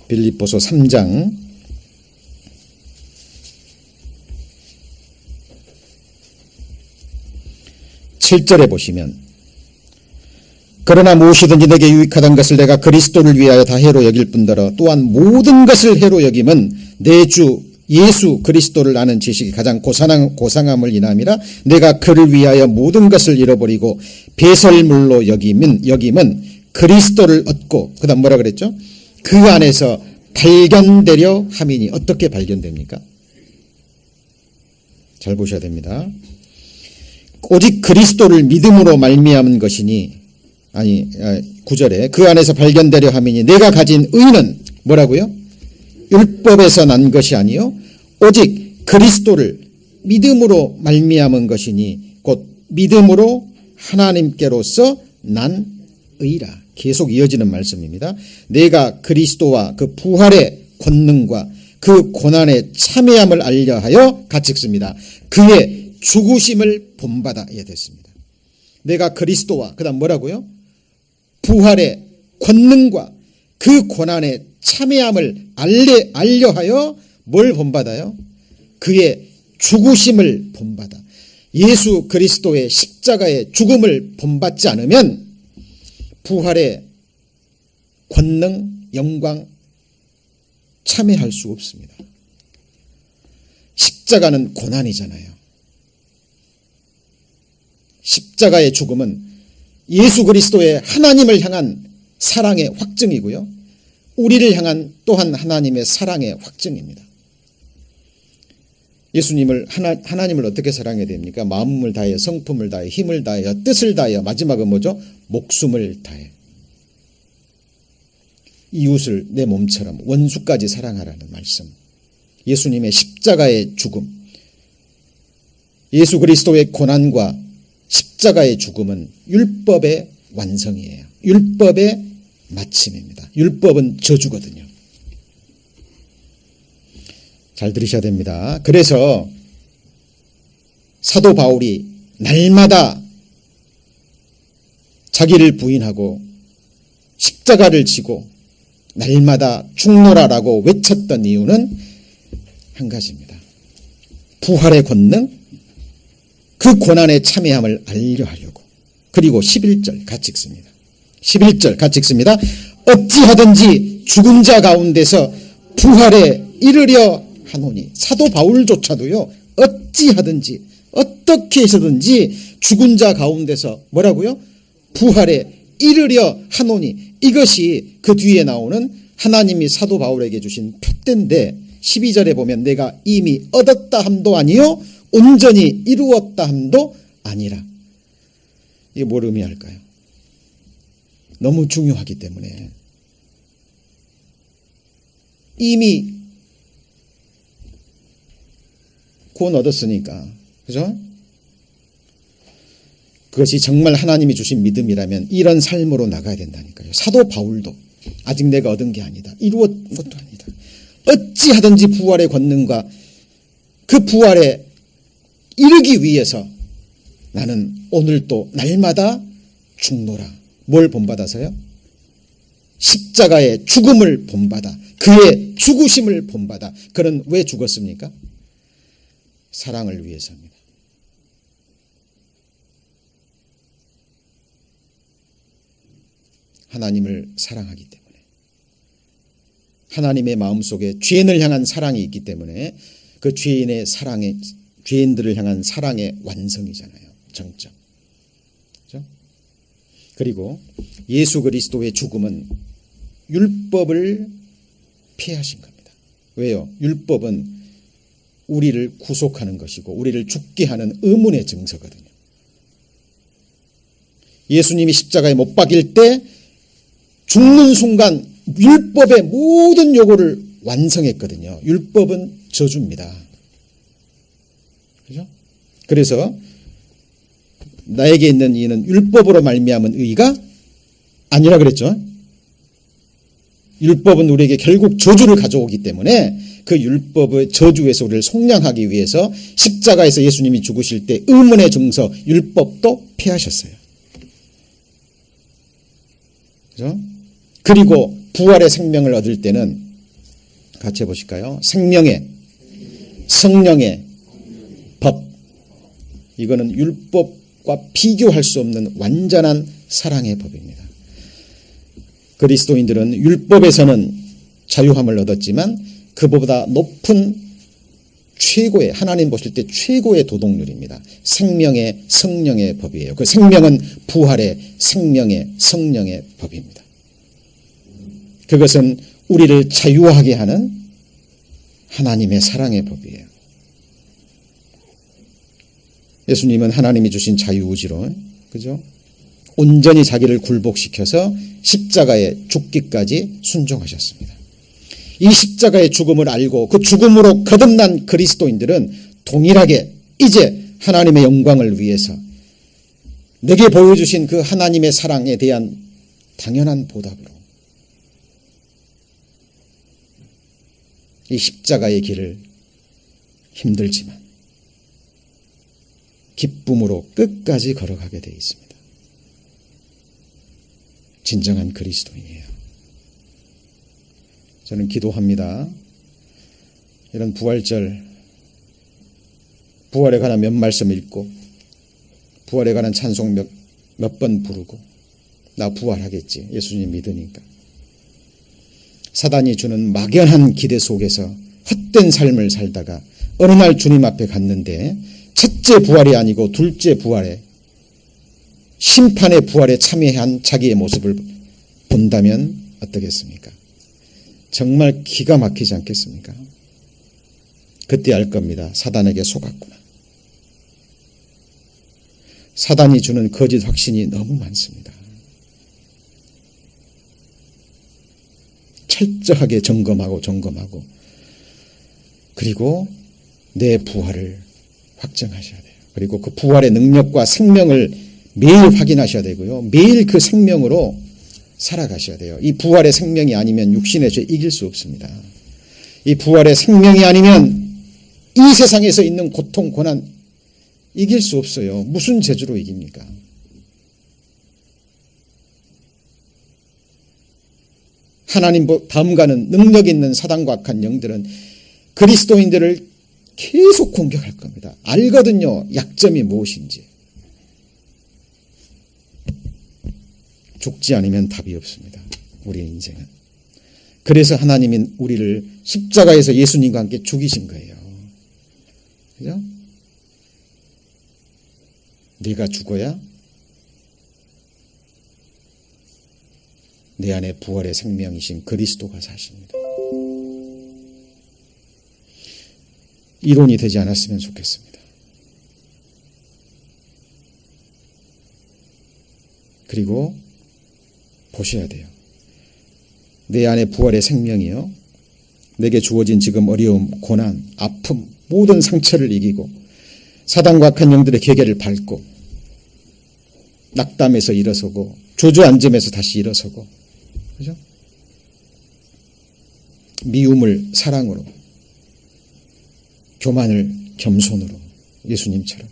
빌립보서 3장 7절에 보시면 그러나 무엇이든지 내게 유익하던 것을 내가 그리스도를 위하여 다 해로 여길 뿐더러 또한 모든 것을 해로 여김은 내 주 예수 그리스도를 아는 지식이 가장 고상함을 인함이라. 내가 그를 위하여 모든 것을 잃어버리고 배설물로 여김은 그리스도를 얻고 그다음 뭐라 그랬죠? 그 안에서 발견되려 함이니. 어떻게 발견됩니까? 잘 보셔야 됩니다. 오직 그리스도를 믿음으로 말미암은 것이니 9절에 그 안에서 발견되려 함이니 내가 가진 의는 뭐라고요? 율법에서 난 것이 아니요 오직 그리스도를 믿음으로 말미암은 것이니 곧 믿음으로 하나님께로서 난 의라. 계속 이어지는 말씀입니다. 내가 그리스도와 그 부활의 권능과 그 고난의 참여함을 알려하여 같이 읽습니다. 그의 죽으심을 본받아야 됐습니다. 내가 그리스도와 그 다음 뭐라고요? 부활의 권능과 그 고난의 참여함을 알려하여 뭘 본받아요? 그의 죽으심을 본받아. 예수 그리스도의 십자가의 죽음을 본받지 않으면 부활의 권능, 영광 참여할 수 없습니다. 십자가는 고난이잖아요. 십자가의 죽음은 예수 그리스도의 하나님을 향한 사랑의 확증이고요. 우리를 향한 또한 하나님의 사랑의 확증입니다. 예수님을 하나님을 어떻게 사랑해야 됩니까? 마음을 다해, 성품을 다해, 힘을 다하여, 뜻을 다하여, 마지막은 뭐죠? 목숨을 다해. 이웃을 내 몸처럼 원수까지 사랑하라는 말씀. 예수님의 십자가의 죽음, 예수 그리스도의 고난과 십자가의 죽음은 율법의 완성이에요. 율법의 마침입니다. 율법은 저주거든요. 잘 들으셔야 됩니다. 그래서 사도 바울이 날마다 자기를 부인하고 십자가를 지고 날마다 죽노라라고 외쳤던 이유는 한 가지입니다. 부활의 권능, 그 고난의 참여함을 알려하려고. 그리고 11절 같이 읽습니다. 11절 같이 읽습니다. 어찌하든지 죽은 자 가운데서 부활에 이르려 하노니. 사도 바울조차도요, 어찌하든지 어떻게 해서든지 죽은 자 가운데서 뭐라고요? 부활에 이르려 하노니. 이것이 그 뒤에 나오는 하나님이 사도 바울에게 주신 표대인데 12절에 보면 내가 이미 얻었다 함도 아니요 온전히 이루었다 함도 아니라. 이게 뭘 의미할까요? 너무 중요하기 때문에 이미 구원 얻었으니까, 그죠? 그것이 정말 하나님이 주신 믿음이라면 이런 삶으로 나가야 된다니까요. 사도 바울도 아직 내가 얻은 게 아니다, 이루었던 것도 아니다, 어찌하든지 부활의 권능과 그 부활에 이르기 위해서 나는 오늘도 날마다 죽노라. 뭘 본받아서요? 십자가의 죽음을 본받아, 그의 죽으심을 본받아. 그는 왜 죽었습니까? 사랑을 위해서입니다. 하나님을 사랑하기 때문에, 하나님의 마음속에 죄인을 향한 사랑이 있기 때문에 그 죄인의 사랑의, 죄인들을 향한 사랑의 완성이잖아요. 정점. 그렇죠? 그리고 예수 그리스도의 죽음은 율법을 폐하신 겁니다. 왜요? 율법은 우리를 구속하는 것이고 우리를 죽게 하는 의문의 증서거든요. 예수님이 십자가에 못 박일 때 죽는 순간 율법의 모든 요구를 완성했거든요. 율법은 저주입니다. 그죠? 그래서 나에게 있는 이는 율법으로 말미암은 의가 아니라 그랬죠. 율법은 우리에게 결국 저주를 가져오기 때문에 그 율법의 저주에서 우리를 속량하기 위해서 십자가에서 예수님이 죽으실 때 의문의 증서 율법도 폐하셨어요. 그죠? 그리고 부활의 생명을 얻을 때는 같이 해보실까요? 생명의, 성령의 법. 이거는 율법과 비교할 수 없는 완전한 사랑의 법입니다. 그리스도인들은 율법에서는 자유함을 얻었지만 그보다 높은 최고의, 하나님 보실 때 최고의 도덕률입니다. 생명의 성령의 법이에요. 그 생명은 부활의 생명의 성령의 법입니다. 그것은 우리를 자유하게 하는 하나님의 사랑의 법이에요. 예수님은 하나님이 주신 자유의지로, 그죠? 온전히 자기를 굴복시켜서 십자가에 죽기까지 순종하셨습니다. 이 십자가의 죽음을 알고 그 죽음으로 거듭난 그리스도인들은 동일하게 이제 하나님의 영광을 위해서 내게 보여주신 그 하나님의 사랑에 대한 당연한 보답으로 이 십자가의 길을 힘들지만 기쁨으로 끝까지 걸어가게 되어 있습니다. 진정한 그리스도인이에요. 저는 기도합니다. 이런 부활절, 부활에 관한 몇 말씀 읽고 부활에 관한 찬송 몇 번 부르고 나 부활하겠지, 예수님 믿으니까. 사단이 주는 막연한 기대 속에서 헛된 삶을 살다가 어느 날 주님 앞에 갔는데 첫째 부활이 아니고 둘째 부활에, 심판의 부활에 참여한 자기의 모습을 본다면 어떻겠습니까? 정말 기가 막히지 않겠습니까? 그때 알 겁니다. 사단에게 속았구나. 사단이 주는 거짓 확신이 너무 많습니다. 철저하게 점검하고 그리고 내 부활을 확정하셔야 돼요. 그리고 그 부활의 능력과 생명을 매일 확인하셔야 되고요. 매일 그 생명으로 살아가셔야 돼요. 이 부활의 생명이 아니면 육신의 죄 이길 수 없습니다. 이 부활의 생명이 아니면 이 세상에서 있는 고통, 고난 이길 수 없어요. 무슨 재주로 이깁니까? 하나님 다음 가는 능력 있는 사단과 악한 영들은 그리스도인들을 계속 공격할 겁니다. 알거든요. 약점이 무엇인지. 죽지 않으면 답이 없습니다. 우리의 인생은. 그래서 하나님은 우리를 십자가에서 예수님과 함께 죽이신 거예요. 그죠? 내가 죽어야 내 안에 부활의 생명이신 그리스도가 사십니다. 이론이 되지 않았으면 좋겠습니다. 그리고 보셔야 돼요. 내 안에 부활의 생명이요, 내게 주어진 지금 어려움, 고난, 아픔, 모든 상처를 이기고 사단과 악한 영들의 계계를 밟고 낙담에서 일어서고 주저앉음에서 다시 일어서고, 그죠? 미움을 사랑으로, 교만을 겸손으로, 예수님처럼,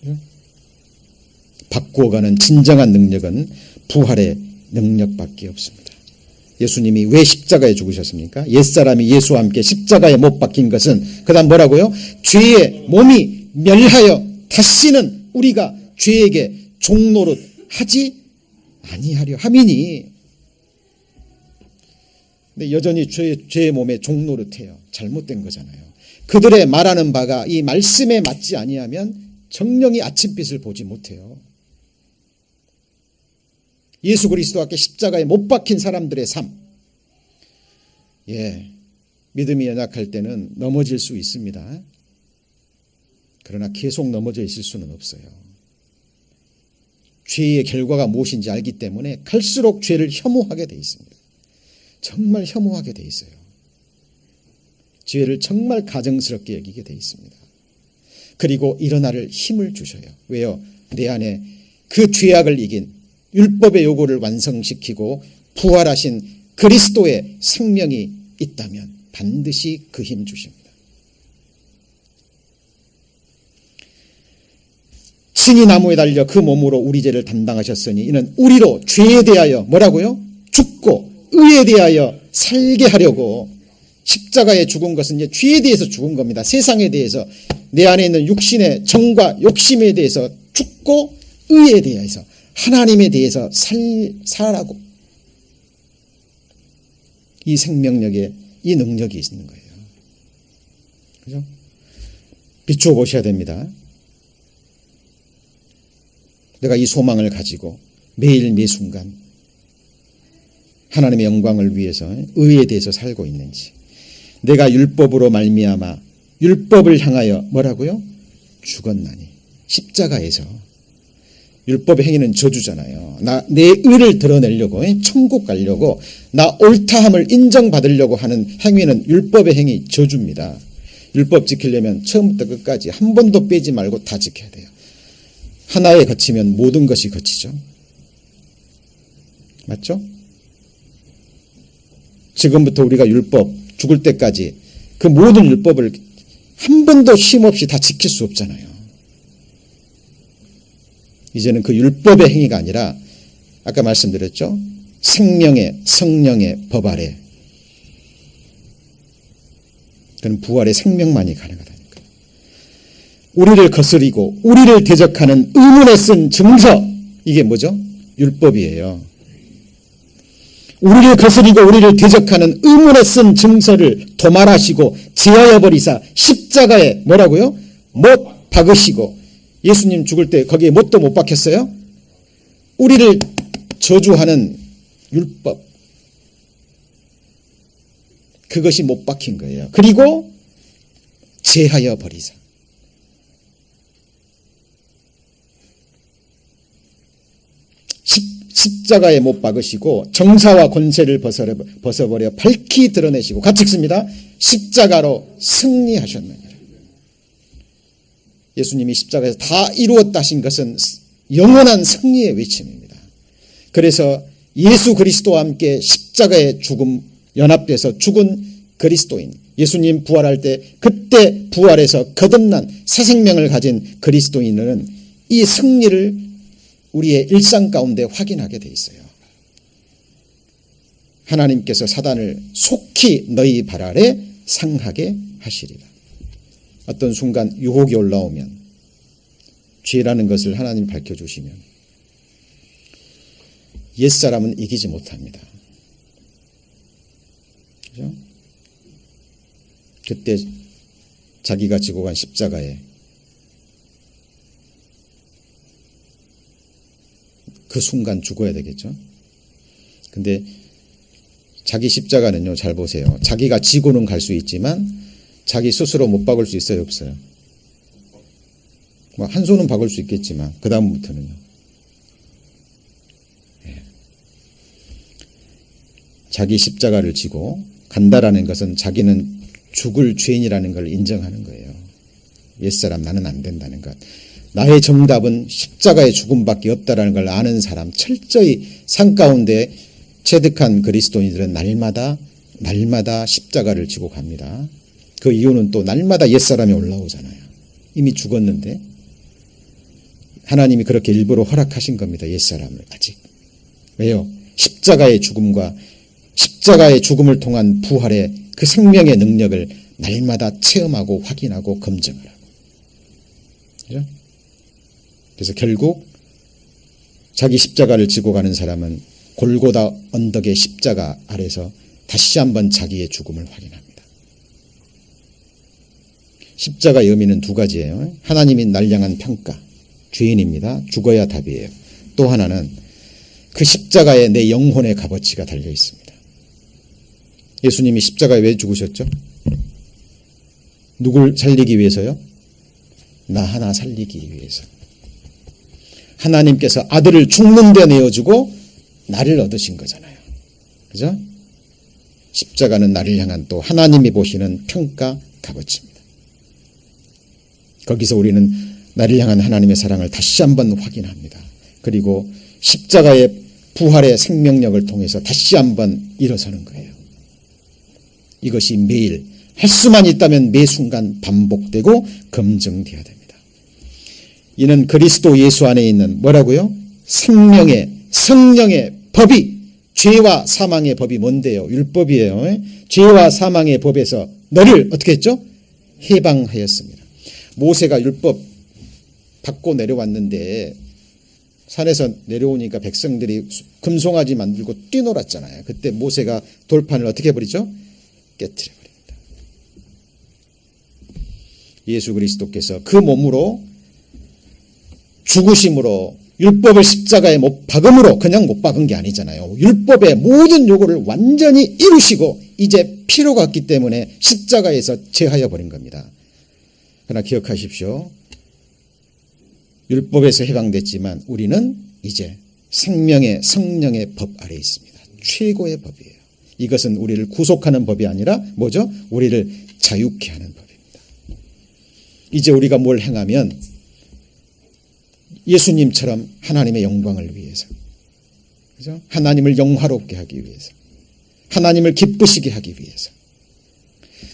그죠? 바꾸어가는 진정한 능력은 부활의 능력밖에 없습니다. 예수님이 왜 십자가에 죽으셨습니까? 옛사람이 예수와 함께 십자가에 못 박힌 것은 그 다음 뭐라고요? 죄의 몸이 멸하여 다시는 우리가 죄에게 종노릇 하지 아니하려 함이니. 근데 여전히 죄의 몸에 종노릇해요. 잘못된 거잖아요. 그들의 말하는 바가 이 말씀에 맞지 아니하면 정령이 아침빛을 보지 못해요. 예수 그리스도와 함께 십자가에 못 박힌 사람들의 삶, 믿음이 연약할 때는 넘어질 수 있습니다. 그러나 계속 넘어져 있을 수는 없어요. 죄의 결과가 무엇인지 알기 때문에 갈수록 죄를 혐오하게 돼 있습니다. 정말 혐오하게 돼 있어요. 죄를 정말 가증스럽게 여기게 돼 있습니다. 그리고 일어나를 힘을 주셔요. 왜요? 내 안에 그 죄악을 이긴 율법의 요구를 완성시키고 부활하신 그리스도의 생명이 있다면 반드시 그 힘 주십니다. 친히 나무에 달려 그 몸으로 우리 죄를 담당하셨으니 이는 우리로 죄에 대하여 뭐라고요? 죽고 의에 대하여 살게 하려고. 십자가에 죽은 것은 이제 죄에 대해서 죽은 겁니다. 세상에 대해서, 내 안에 있는 육신의 정과 욕심에 대해서 죽고 의에 대해서 하나님에 대해서 살라고. 이 생명력에 이 능력이 있는 거예요. 그죠? 비추어 보셔야 됩니다. 내가 이 소망을 가지고 매일 매 순간 하나님의 영광을 위해서 의에 대해서 살고 있는지. 내가 율법으로 말미암아 율법을 향하여 뭐라고요? 죽었나니. 십자가에서 율법의 행위는 저주잖아요. 내 의를 드러내려고, 천국 가려고, 나 옳다함을 인정받으려고 하는 행위는 율법의 행위, 저주입니다. 율법 지키려면 처음부터 끝까지 한 번도 빼지 말고 다 지켜야 돼요. 하나에 거치면 모든 것이 거치죠. 맞죠? 지금부터 우리가 율법, 죽을 때까지 그 모든 율법을 한 번도 쉼없이 다 지킬 수 없잖아요. 이제는 그 율법의 행위가 아니라 아까 말씀드렸죠. 생명의 성령의 법 아래. 그는 부활의 생명만이 가능하다니까. 우리를 거스리고 우리를 대적하는 의문에 쓴 증서, 이게 뭐죠? 율법이에요. 우리를 거스리고 우리를 대적하는 의문에 쓴 증서를 도말하시고 제하여 버리사 십자가에 뭐라고요? 못 박으시고. 예수님 죽을 때 거기에 못도 못 박혔어요? 우리를 저주하는 율법, 그것이 못 박힌 거예요. 그리고 제하여 버리사. 십자가에 못 박으시고 정사와 권세를 벗어버려 밝히 드러내시고, 같이 읽습니다. 십자가로 승리하셨느니라. 예수님이 십자가에서 다 이루었다 하신 것은 영원한 승리의 외침입니다. 그래서 예수 그리스도와 함께 십자가에 죽음, 연합돼서 죽은 그리스도인, 예수님 부활할 때 그때 부활해서 거듭난 새 생명을 가진 그리스도인은 이 승리를 우리의 일상 가운데 확인하게 돼 있어요. 하나님께서 사단을 속히 너희 발 아래 상하게 하시리라. 어떤 순간 유혹이 올라오면, 죄라는 것을 하나님 밝혀주시면 옛사람은 이기지 못합니다. 그죠? 그때 자기가 지고 간 십자가에 그 순간 죽어야 되겠죠. 근데 자기 십자가는요, 잘 보세요. 자기가 지고는 갈 수 있지만 자기 스스로 못 박을 수 있어요, 없어요? 뭐 한 손은 박을 수 있겠지만 그 다음부터는요. 자기 십자가를 지고 간다라는 것은 자기는 죽을 죄인이라는 걸 인정하는 거예요. 옛사람 나는 안 된다는 것. 나의 정답은 십자가의 죽음밖에 없다라는 걸 아는 사람, 철저히 산 가운데 체득한 그리스도인들은 날마다 십자가를 지고 갑니다. 그 이유는 또 날마다 옛사람이 올라오잖아요. 이미 죽었는데 하나님이 그렇게 일부러 허락하신 겁니다. 옛사람을 아직. 왜요? 십자가의 죽음과 십자가의 죽음을 통한 부활의 그 생명의 능력을 날마다 체험하고 확인하고 검증하라고. 그죠? 그래서 결국 자기 십자가를 지고 가는 사람은 골고다 언덕의 십자가 아래서 다시 한번 자기의 죽음을 확인합니다. 십자가의 의미는 두 가지예요. 하나님이 날 향한 평가, 죄인입니다. 죽어야 답이에요. 또 하나는 그 십자가에 내 영혼의 값어치가 달려 있습니다. 예수님이 십자가에 왜 죽으셨죠? 누굴 살리기 위해서요? 나 하나 살리기 위해서. 하나님께서 아들을 죽는 데 내어주고 나를 얻으신 거잖아요. 그죠? 십자가는 나를 향한 또 하나님이 보시는 평가 값어치입니다. 거기서 우리는 나를 향한 하나님의 사랑을 다시 한번 확인합니다. 그리고 십자가의 부활의 생명력을 통해서 다시 한번 일어서는 거예요. 이것이 매일 할 수만 있다면 매 순간 반복되고 검증되어야 됩니다. 이는 그리스도 예수 안에 있는 뭐라고요? 생명의 성령의 법이, 죄와 사망의 법이 뭔데요? 율법이에요. 죄와 사망의 법에서 너를 어떻게 했죠? 해방하였습니다. 모세가 율법 받고 내려왔는데 산에서 내려오니까 백성들이 금송아지 만들고 뛰놀았잖아요. 그때 모세가 돌판을 어떻게 해버리죠? 깨트려 버립니다. 예수 그리스도께서 그 몸으로 죽으심으로 율법을 십자가에 못 박음으로 그냥 못 박은 게 아니잖아요. 율법의 모든 요구를 완전히 이루시고 이제 필요가 없기 때문에 십자가에서 제하여 버린 겁니다. 그러나 기억하십시오. 율법에서 해방됐지만 우리는 이제 생명의 성령의 법 아래 있습니다. 최고의 법이에요. 이것은 우리를 구속하는 법이 아니라 뭐죠? 우리를 자유케 하는 법입니다. 이제 우리가 뭘 행하면 예수님처럼 하나님의 영광을 위해서, 그죠? 하나님을 영화롭게 하기 위해서, 하나님을 기쁘시게 하기 위해서,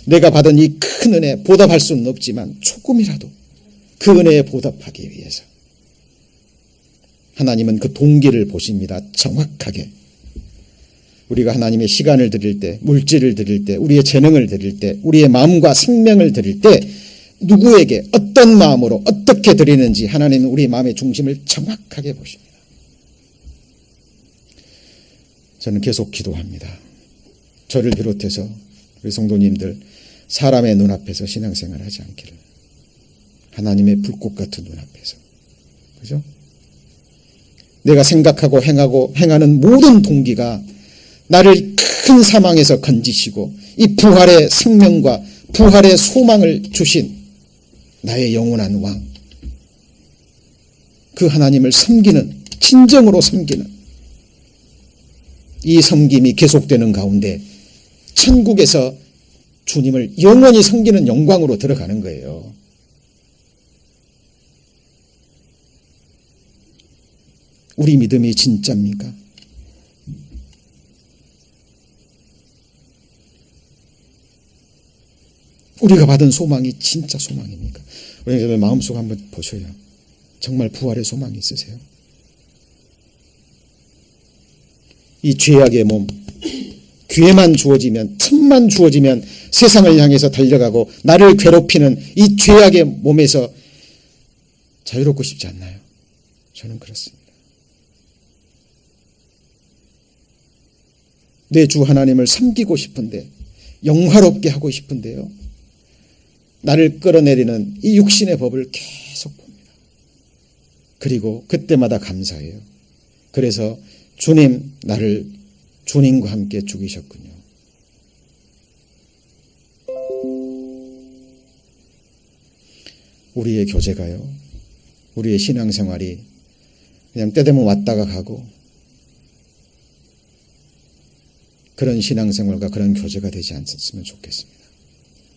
내가 받은 이 큰 은혜 보답할 수는 없지만 조금이라도 그 은혜에 보답하기 위해서 하나님은 그 동기를 보십니다. 정확하게. 우리가 하나님의 시간을 드릴 때, 물질을 드릴 때, 우리의 재능을 드릴 때, 우리의 마음과 생명을 드릴 때 누구에게 어떤 마음으로 어떻게 드리는지 하나님은 우리 마음의 중심을 정확하게 보십니다. 저는 계속 기도합니다. 저를 비롯해서 우리 성도님들 사람의 눈앞에서 신앙생활 하지 않기를. 하나님의 불꽃 같은 눈앞에서. 그죠? 내가 생각하고 행하는 모든 동기가 나를 큰 사망에서 건지시고 이 부활의 생명과 부활의 소망을 주신 나의 영원한 왕, 그 하나님을 섬기는, 진정으로 섬기는 이 섬김이 계속되는 가운데 천국에서 주님을 영원히 섬기는 영광으로 들어가는 거예요. 우리 믿음이 진짜입니까? 우리가 받은 소망이 진짜 소망입니까? 우리 마음속 한번 보셔요. 정말 부활의 소망이 있으세요? 이 죄악의 몸, 기회만 주어지면, 틈만 주어지면 세상을 향해서 달려가고 나를 괴롭히는 이 죄악의 몸에서 자유롭고 싶지 않나요? 저는 그렇습니다. 내 주 하나님을 섬기고 싶은데, 영화롭게 하고 싶은데요, 나를 끌어내리는 이 육신의 법을 계속 봅니다. 그리고 그때마다 감사해요. 그래서 주님, 나를 주님과 함께 죽이셨군요. 우리의 교제가요, 우리의 신앙생활이 그냥 때 되면 왔다가 가고 그런 신앙생활과 그런 교제가 되지 않았으면 좋겠습니다.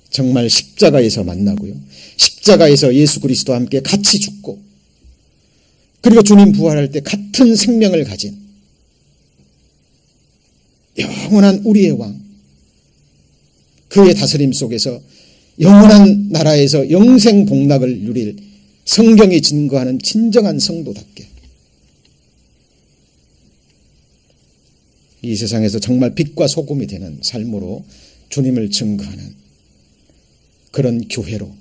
정말 십자가에서 만나고요, 십자가에서 예수 그리스도와 함께 같이 죽고 그리고 주님 부활할 때 같은 생명을 가진 영원한 우리의 왕, 그의 다스림 속에서 영원한 나라에서 영생 복락을 누릴 성경이 증거하는 진정한 성도답게 이 세상에서 정말 빛과 소금이 되는 삶으로 주님을 증거하는 그런 교회로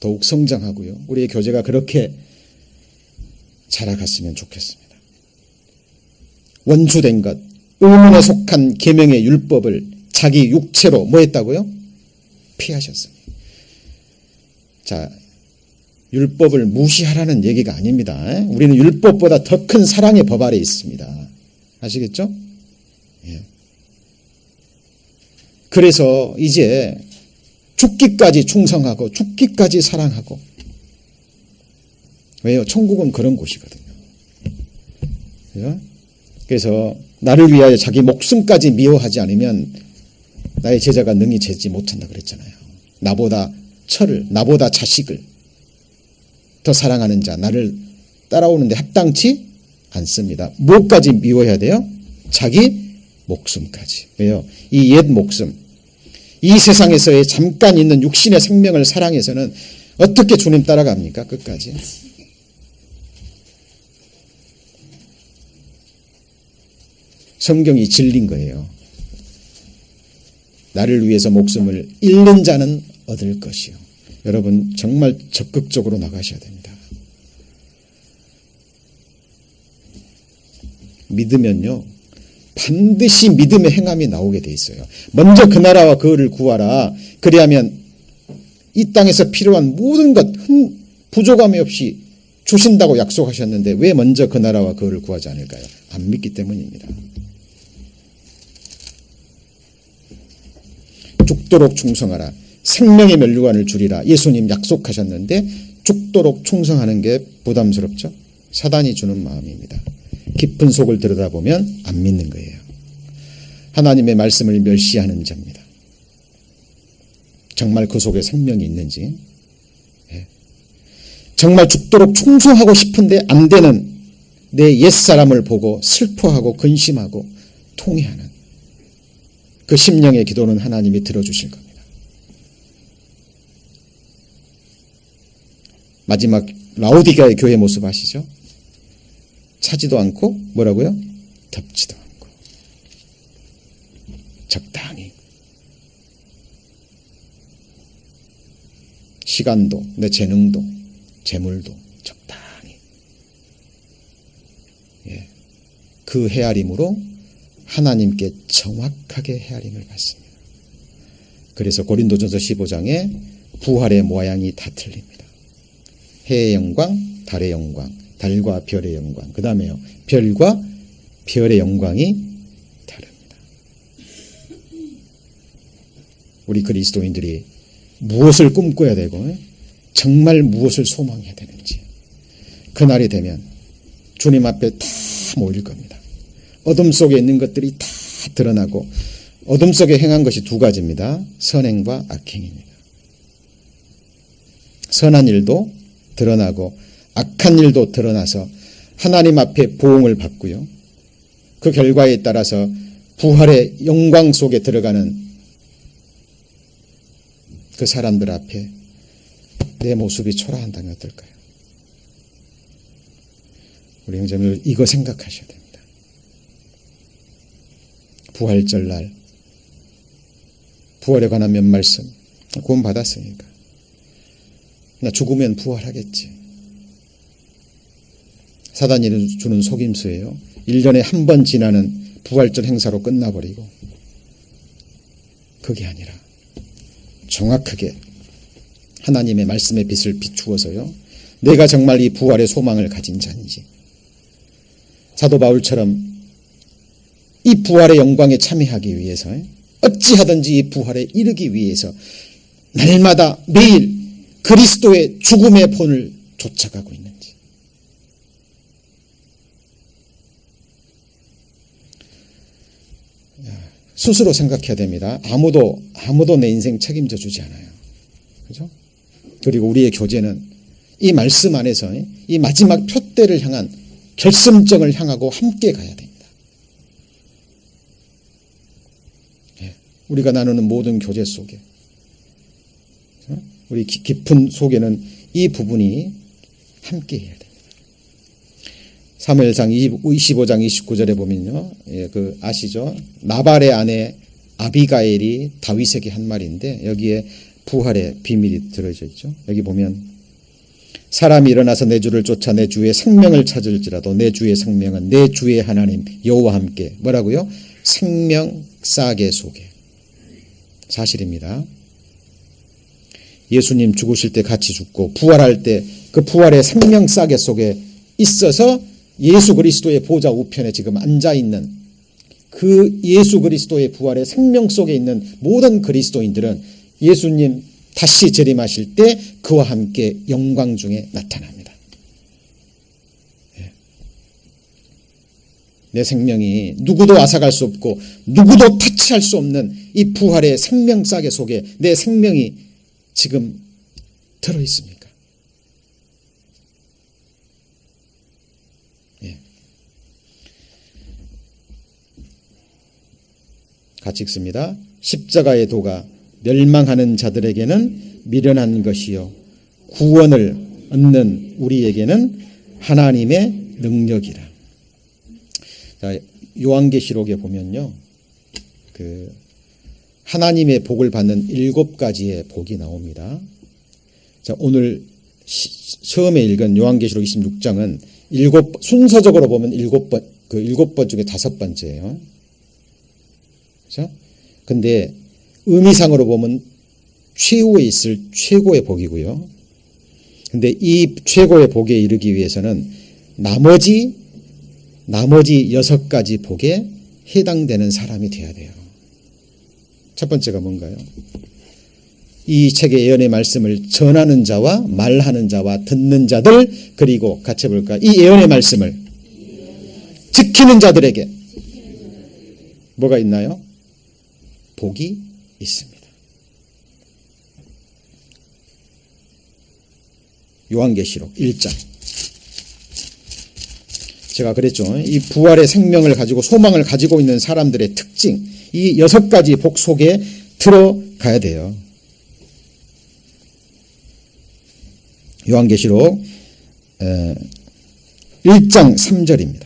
더욱 성장하고요, 우리의 교제가 그렇게 자라갔으면 좋겠습니다. 원수된 것, 의문에 속한 계명의 율법을 자기 육체로 뭐 했다고요? 피하셨습니다. 자, 율법을 무시하라는 얘기가 아닙니다. 우리는 율법보다 더 큰 사랑의 법 아래 있습니다. 아시겠죠? 그래서 이제 죽기까지 충성하고 죽기까지 사랑하고, 왜요? 천국은 그런 곳이거든요. 그래서 나를 위하여 자기 목숨까지 미워하지 않으면 나의 제자가 능히 되지 못한다 그랬잖아요. 나보다 철을, 나보다 자식을 더 사랑하는 자, 나를 따라오는데 합당치 않습니다. 뭐까지 미워해야 돼요? 자기 목숨까지. 왜요? 이 옛 목숨, 이 세상에서의 잠깐 있는 육신의 생명을 사랑해서는 어떻게 주님 따라갑니까? 끝까지. 성경이 진리인 거예요. 나를 위해서 목숨을 잃는 자는 얻을 것이요. 여러분 정말 적극적으로 나가셔야 됩니다. 믿으면요, 반드시 믿음의 행함이 나오게 돼 있어요. 먼저 그 나라와 그를 구하라. 그리하면 이 땅에서 필요한 모든 것 부족함이 없이 주신다고 약속하셨는데 왜 먼저 그 나라와 그를 구하지 않을까요? 안 믿기 때문입니다. 죽도록 충성하라. 생명의 면류관을 주리라. 예수님 약속하셨는데 죽도록 충성하는 게 부담스럽죠? 사단이 주는 마음입니다. 깊은 속을 들여다보면 안 믿는 거예요. 하나님의 말씀을 멸시하는 자입니다. 정말 그 속에 생명이 있는지, 정말 죽도록 충성하고 싶은데 안 되는 내 옛사람을 보고 슬퍼하고 근심하고 통회하는 그 심령의 기도는 하나님이 들어주실 겁니다. 마지막 라오디게아의 교회 모습 아시죠? 차지도 않고 뭐라고요? 덥지도 않고 적당히, 시간도 내 재능도 재물도 적당히, 그 헤아림으로 하나님께 정확하게 헤아림을 받습니다. 그래서 고린도전서 15장에 부활의 모양이 다 틀립니다. 해의 영광, 달의 영광, 달과 별의 영광, 그 다음에요, 별과 별의 영광이 다릅니다. 우리 그리스도인들이 무엇을 꿈꿔야 되고 정말 무엇을 소망해야 되는지 그날이 되면 주님 앞에 다 모일 겁니다. 어둠 속에 있는 것들이 다 드러나고, 어둠 속에 행한 것이 두 가지입니다. 선행과 악행입니다. 선한 일도 드러나고 악한 일도 드러나서 하나님 앞에 보응을 받고요, 그 결과에 따라서 부활의 영광 속에 들어가는 그 사람들 앞에 내 모습이 초라한다면 어떨까요? 우리 형제들 이거 생각하셔야 됩니다. 부활절 날 부활에 관한 몇 말씀 구원 받았으니까 나 죽으면 부활하겠지. 사단이 주는 속임수예요. 1년에 한 번 지나는 부활절 행사로 끝나버리고, 그게 아니라 정확하게 하나님의 말씀의 빛을 비추어서요, 내가 정말 이 부활의 소망을 가진 자인지. 사도 바울처럼 이 부활의 영광에 참여하기 위해서 어찌하든지 이 부활에 이르기 위해서 날마다 매일 그리스도의 죽음의 본을 쫓아가고 있는지. 스스로 생각해야 됩니다. 아무도 내 인생 책임져 주지 않아요. 그죠? 그리고 우리의 교제는 이 말씀 안에서 이 마지막 표대를 향한 결심정을 향하고 함께 가야 됩니다. 우리가 나누는 모든 교제 속에, 우리 깊은 속에는 이 부분이 함께 해야 됩니다. 사무엘상 25장 29절에 보면요, 그 아시죠? 나발의 아내 아비가일이 다윗에게 한 말인데 여기에 부활의 비밀이 들어져 있죠. 여기 보면 사람이 일어나서 내 주를 쫓아 내 주의 생명을 찾을지라도 내 주의 생명은 내 주의 하나님 여호와와 함께 뭐라고요? 생명 싸개 속에. 사실입니다. 예수님 죽으실 때 같이 죽고 부활할 때 그 부활의 생명 싸개 속에 있어서 예수 그리스도의 보좌 우편에 지금 앉아있는 그 예수 그리스도의 부활의 생명 속에 있는 모든 그리스도인들은 예수님 다시 재림하실 때 그와 함께 영광 중에 나타납니다. 내 생명이 누구도 앗아갈 수 없고 누구도 터치할 수 없는 이 부활의 생명 싸개 속에 내 생명이 지금 들어있습니까? 같이 읽습니다. 십자가의 도가 멸망하는 자들에게는 미련한 것이요 구원을 얻는 우리에게는 하나님의 능력이라. 자, 요한계시록에 보면요, 그 하나님의 복을 받는 7가지의 복이 나옵니다. 자, 오늘 처음에 읽은 요한계시록 26장은 순서적으로 보면 7번 중에 5번째예요. 그렇죠? 근데 의미상으로 보면 최후에 있을 최고의 복이고요. 근데 이 최고의 복에 이르기 위해서는 나머지 6가지 복에 해당되는 사람이 돼야 돼요. 첫 번째가 뭔가요? 이 책의 예언의 말씀을 전하는 자와 말하는 자와 듣는 자들, 그리고 같이 볼까? 이 예언의 말씀을 지키는 자들에게 뭐가 있나요? 복이 있습니다. 요한계시록 1장. 제가 그랬죠. 이 부활의 생명을 가지고 소망을 가지고 있는 사람들의 특징, 이 6가지 복 속에 들어가야 돼요. 요한계시록 1장 3절입니다.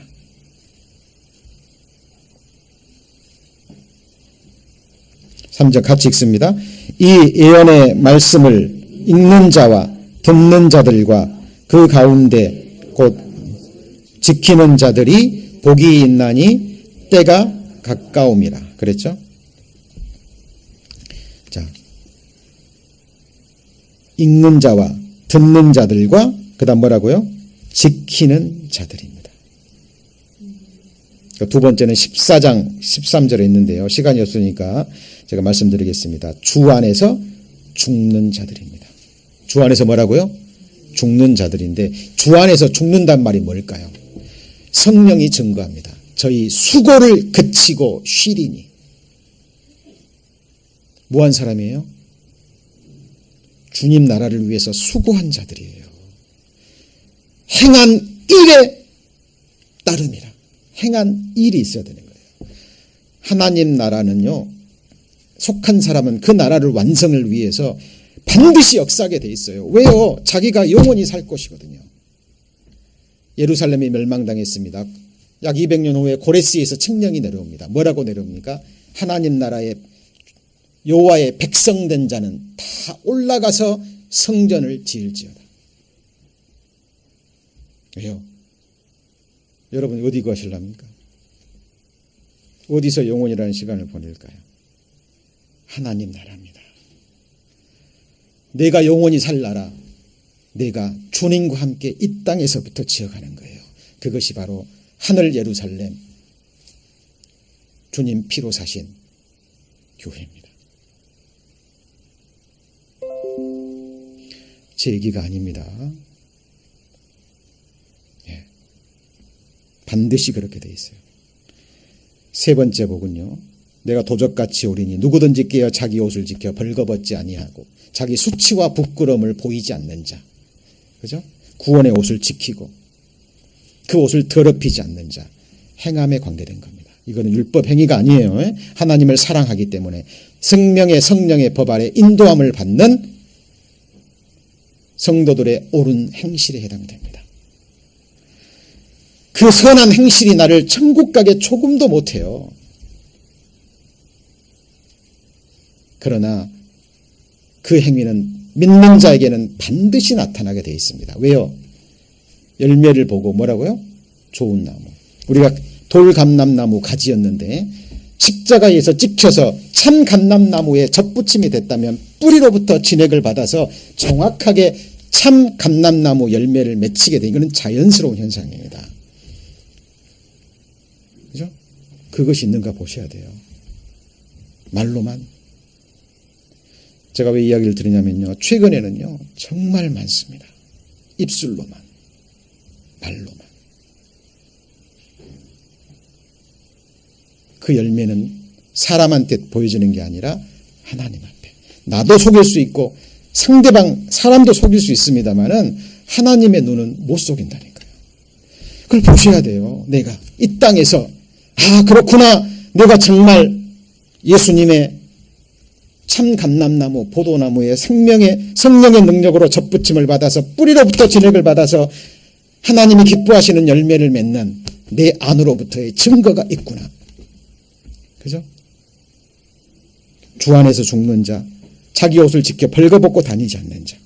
3절 같이 읽습니다. 이 예언의 말씀을 읽는 자와 듣는 자들과 그 가운데 곧 지키는 자들이 복이 있나니 때가 가까움이라. 그랬죠? 자, 읽는 자와 듣는 자들과 그 다음 뭐라고요? 지키는 자들입니다. 두 번째는 14장 13절에 있는데요. 시간이 없으니까 제가 말씀드리겠습니다. 주 안에서 죽는 자들입니다. 주 안에서 뭐라고요? 죽는 자들인데 주 안에서 죽는단 말이 뭘까요? 성령이 증거합니다. 저희 수고를 그치고 쉬리니. 뭐 한 사람이에요? 주님 나라를 위해서 수고한 자들이에요. 행한 일에 따름이라. 행한 일이 있어야 되는 거예요. 하나님 나라는요, 속한 사람은 그 나라를 완성을 위해서 반드시 역사하게 돼 있어요. 왜요? 자기가 영원히 살 것이거든요. 예루살렘이 멸망당했습니다. 약 200년 후에 고레스에서 칙령이 내려옵니다. 뭐라고 내려옵니까? 하나님 나라의 여호와의 백성된 자는 다 올라가서 성전을 지을지어다. 왜요? 여러분 어디 가실랍니까? 어디서 영원이라는 시간을 보낼까요? 하나님 나라입니다. 내가 영원히 살 나라, 내가 주님과 함께 이 땅에서부터 지어가는 거예요. 그것이 바로 하늘 예루살렘, 주님 피로 사신 교회입니다. 제 얘기가 아닙니다. 예. 반드시 그렇게 돼 있어요. 세 번째 복은요. 내가 도적같이 오리니 누구든지 깨어 자기 옷을 지켜 벌거벗지 아니하고 자기 수치와 부끄러움을 보이지 않는 자. 그죠? 구원의 옷을 지키고 그 옷을 더럽히지 않는 자. 행함에 관계된 겁니다. 이거는 율법 행위가 아니에요. 하나님을 사랑하기 때문에 생명의 성령의 법 아래 인도함을 받는 성도들의 옳은 행실에 해당됩니다. 그 선한 행실이 나를 천국 가게 조금도 못해요. 그러나 그 행위는 믿는 자에게는 반드시 나타나게 되어 있습니다. 왜요? 열매를 보고 뭐라고요? 좋은 나무. 우리가 돌감람나무 가지였는데 십자가에서 찍혀서 참 감람나무에 접붙임이 됐다면 뿌리로부터 진액을 받아서 정확하게 참 감람나무 열매를 맺히게 된 이거는 자연스러운 현상입니다. 그죠? 그것이 있는가 보셔야 돼요. 말로만. 제가 왜 이야기를 드리냐면요. 최근에는요. 정말 많습니다. 입술로만. 말로만. 그 열매는 사람한테 보여지는 게 아니라 하나님 앞에. 나도 속일 수 있고 상대방 사람도 속일 수 있습니다만은 하나님의 눈은 못 속인다니까요. 그걸 보셔야 돼요. 내가 이 땅에서 그렇구나. 내가 정말 예수님의 참 감람나무 보도나무의 생명의 성령의 능력으로 접붙임을 받아서 뿌리로부터 진액을 받아서 하나님이 기뻐하시는 열매를 맺는 내 안으로부터의 증거가 있구나. 그죠? 주 안에서 죽는 자, 자기 옷을 지켜 벌거벗고 다니지 않는 자.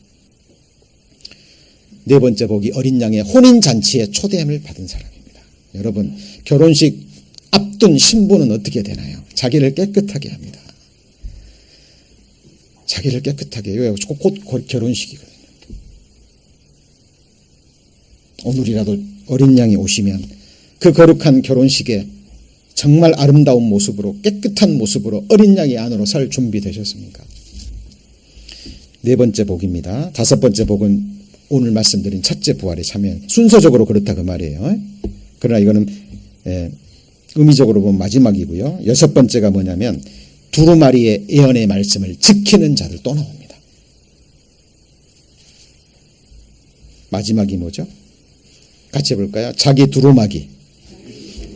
네 번째 복이 어린 양의 혼인잔치에 초대함을 받은 사람입니다. 여러분, 결혼식 앞둔 신부는 어떻게 되나요? 자기를 깨끗하게 합니다. 자기를 깨끗하게 해요. 곧 결혼식이거든요. 오늘이라도 어린 양이 오시면 그 거룩한 결혼식에 정말 아름다운 모습으로 깨끗한 모습으로 어린 양이 안으로 설 준비되셨습니까? 네 번째 복입니다. 다섯 번째 복은 오늘 말씀드린 첫째 부활에 참여. 순서적으로 그렇다 그 말이에요. 그러나 이거는 의미적으로 보면 마지막이고요. 여섯 번째가 뭐냐면 두루마리의 예언의 말씀을 지키는 자들 또 나옵니다. 마지막이 뭐죠? 같이 해볼까요? 자기 두루마기.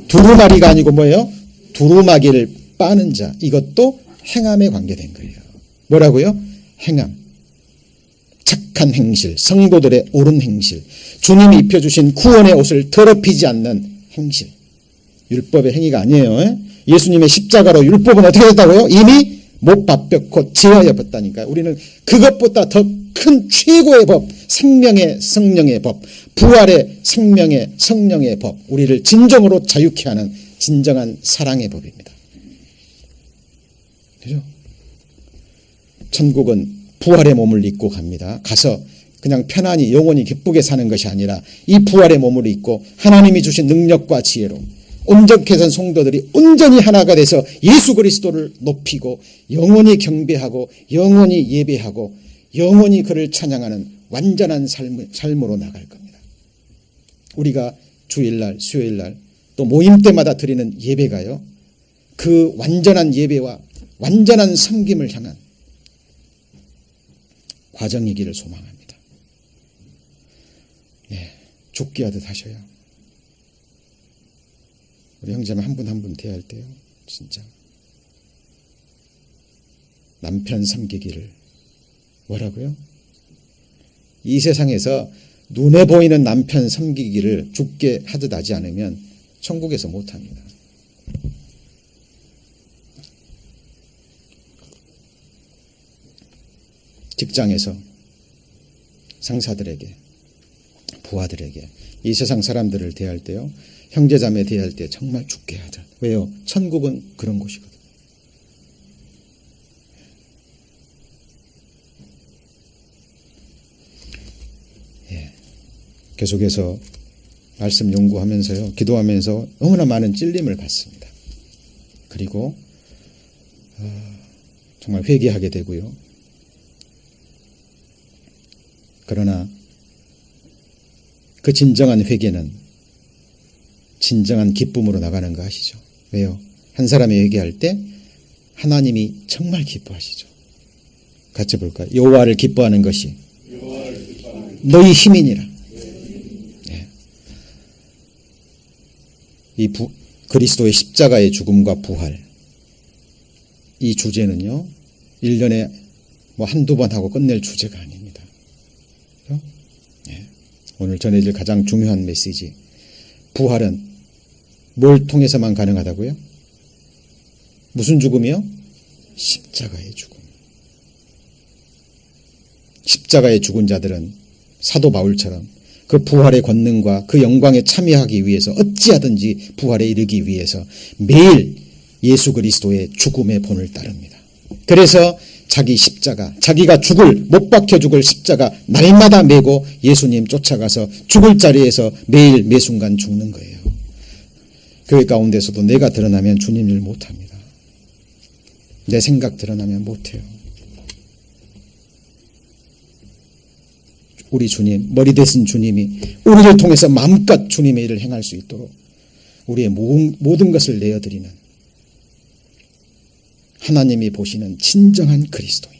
두루마리가 아니고 뭐예요? 두루마기를 빠는 자. 이것도 행함에 관계된 거예요. 뭐라고요? 행함. 착한 행실, 성도들의 옳은 행실, 주님이 입혀주신 구원의 옷을 더럽히지 않는 행실. 율법의 행위가 아니에요. 예수님의 십자가로 율법은 어떻게 됐다고요? 이미 못 박혔고 제하여졌다니까요. 우리는 그것보다 더 큰 최고의 법, 생명의 성령의 법, 부활의 생명의 성령의 법, 우리를 진정으로 자유케 하는 진정한 사랑의 법입니다. 그죠? 천국은 부활의 몸을 입고 갑니다. 가서 그냥 편안히 영원히 기쁘게 사는 것이 아니라 이 부활의 몸을 입고 하나님이 주신 능력과 지혜로 온전케 된 성도들이 온전히 하나가 돼서 예수 그리스도를 높이고 영원히 경배하고 영원히 예배하고 영원히 그를 찬양하는 완전한 삶으로 나갈 겁니다. 우리가 주일날, 수요일날 또 모임 때마다 드리는 예배가요. 그 완전한 예배와 완전한 섬김을 향한 과정이기를 소망합니다. 예, 죽게 하듯 하셔요. 우리 형제만 한 분 한 분 대할 때요. 진짜 남편 섬기기를 뭐라고요? 이 세상에서 눈에 보이는 남편 섬기기를 죽게 하듯 하지 않으면 천국에서 못합니다. 직장에서 상사들에게 부하들에게 이 세상 사람들을 대할 때요. 형제자매 대할 때 정말 죽게 하자. 왜요? 천국은 그런 곳이거든요. 계속해서 말씀 연구하면서요, 기도하면서 너무나 많은 찔림을 받습니다. 그리고 정말 회개하게 되고요. 그러나 그 진정한 회개는 진정한 기쁨으로 나가는 거 아시죠? 왜요? 한 사람이 회개할 때 하나님이 정말 기뻐하시죠. 같이 볼까요? 여호와를 기뻐하는 것이 너희 힘이니라. 네. 이 그리스도의 십자가의 죽음과 부활, 이 주제는요 1년에 한두 번 하고 끝낼 주제가 아닙니다. 그렇죠? 네. 오늘 전해질 가장 중요한 메시지, 부활은 뭘 통해서만 가능하다고요? 무슨 죽음이요? 십자가의 죽음. 십자가에 죽은 자들은 사도 바울처럼 그 부활의 권능과 그 영광에 참여하기 위해서 어찌하든지 부활에 이르기 위해서 매일 예수 그리스도의 죽음의 본을 따릅니다. 그래서 자기 십자가, 자기가 못 박혀 죽을 십자가 날마다 메고 예수님 쫓아가서 죽을 자리에서 매일 매순간 죽는 거예요. 교회 가운데서도 내가 드러나면 주님 일 못합니다. 내 생각 드러나면 못해요. 우리 주님, 머리 대신 주님이 우리를 통해서 마음껏 주님의 일을 행할 수 있도록 우리의 모든 것을 내어드리는 하나님이 보시는 진정한 그리스도인,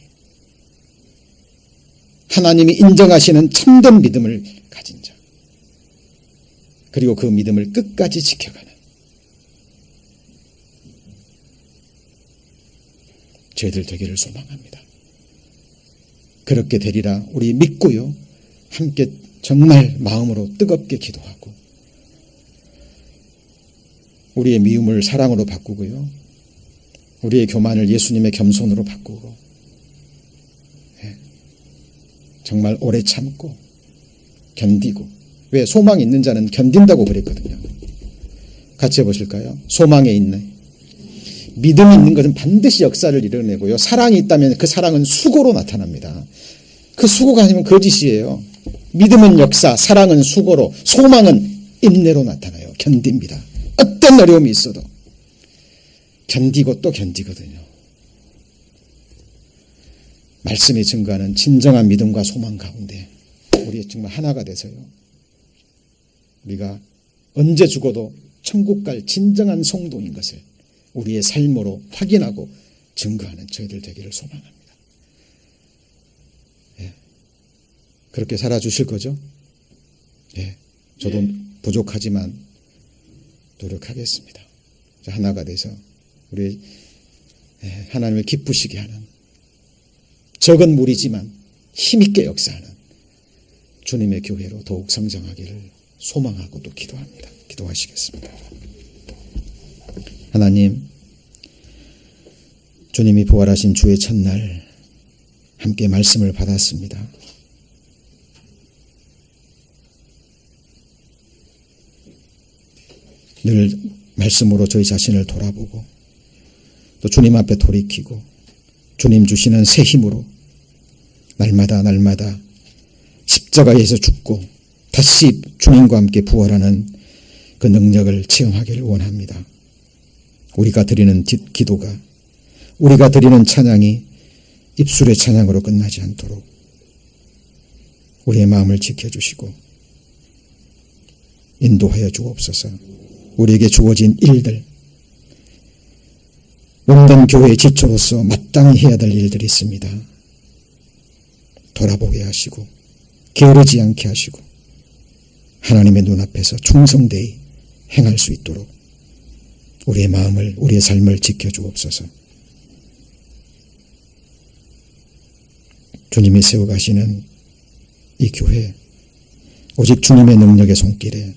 하나님이 인정하시는 참된 믿음을 가진 자, 그리고 그 믿음을 끝까지 지켜가는 저희들 되기를 소망합니다. 그렇게 되리라 우리 믿고요, 함께 정말 마음으로 뜨겁게 기도하고 우리의 미움을 사랑으로 바꾸고요, 우리의 교만을 예수님의 겸손으로 바꾸고, 정말 오래 참고 견디고, 왜 소망이 있는 자는 견딘다고 그랬거든요. 같이 해보실까요? 소망에 있는 믿음이 있는 것은 반드시 역사를 이뤄내고요, 사랑이 있다면 그 사랑은 수고로 나타납니다. 그 수고가 아니면 거짓이에요. 믿음은 역사, 사랑은 수고로, 소망은 인내로 나타나요. 견딥니다. 어떤 어려움이 있어도 견디고 또 견디거든요. 말씀이 증거하는 진정한 믿음과 소망 가운데 우리 정말 하나가 돼서요, 우리가 언제 죽어도 천국 갈 진정한 성도인 것을 우리의 삶으로 확인하고 증거하는 저희들 되기를 소망합니다. 예. 그렇게 살아주실 거죠? 예. 저도 부족하지만 노력하겠습니다. 하나가 돼서 우리 하나님을 기쁘시게 하는, 적은 무리지만 힘있게 역사하는 주님의 교회로 더욱 성장하기를 소망하고 또 기도합니다. 기도하시겠습니다. 하나님, 주님이 부활하신 주의 첫날 함께 말씀을 받았습니다. 늘 말씀으로 저희 자신을 돌아보고 또 주님 앞에 돌이키고 주님 주시는 새 힘으로 날마다 십자가에서 죽고 다시 주님과 함께 부활하는 그 능력을 체험하기를 원합니다. 우리가 드리는 기도가, 우리가 드리는 찬양이 입술의 찬양으로 끝나지 않도록 우리의 마음을 지켜주시고 인도하여 주옵소서. 우리에게 주어진 일들, 온전 교회의 지초로서 마땅히 해야 될 일들이 있습니다. 돌아보게 하시고 게으르지 않게 하시고 하나님의 눈앞에서 충성되이 행할 수 있도록 우리의 마음을, 우리의 삶을 지켜주옵소서. 주님이 세워가시는 이 교회, 오직 주님의 능력의 손길에,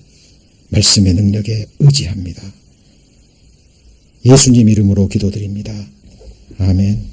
말씀의 능력에 의지합니다. 예수님 이름으로 기도드립니다. 아멘.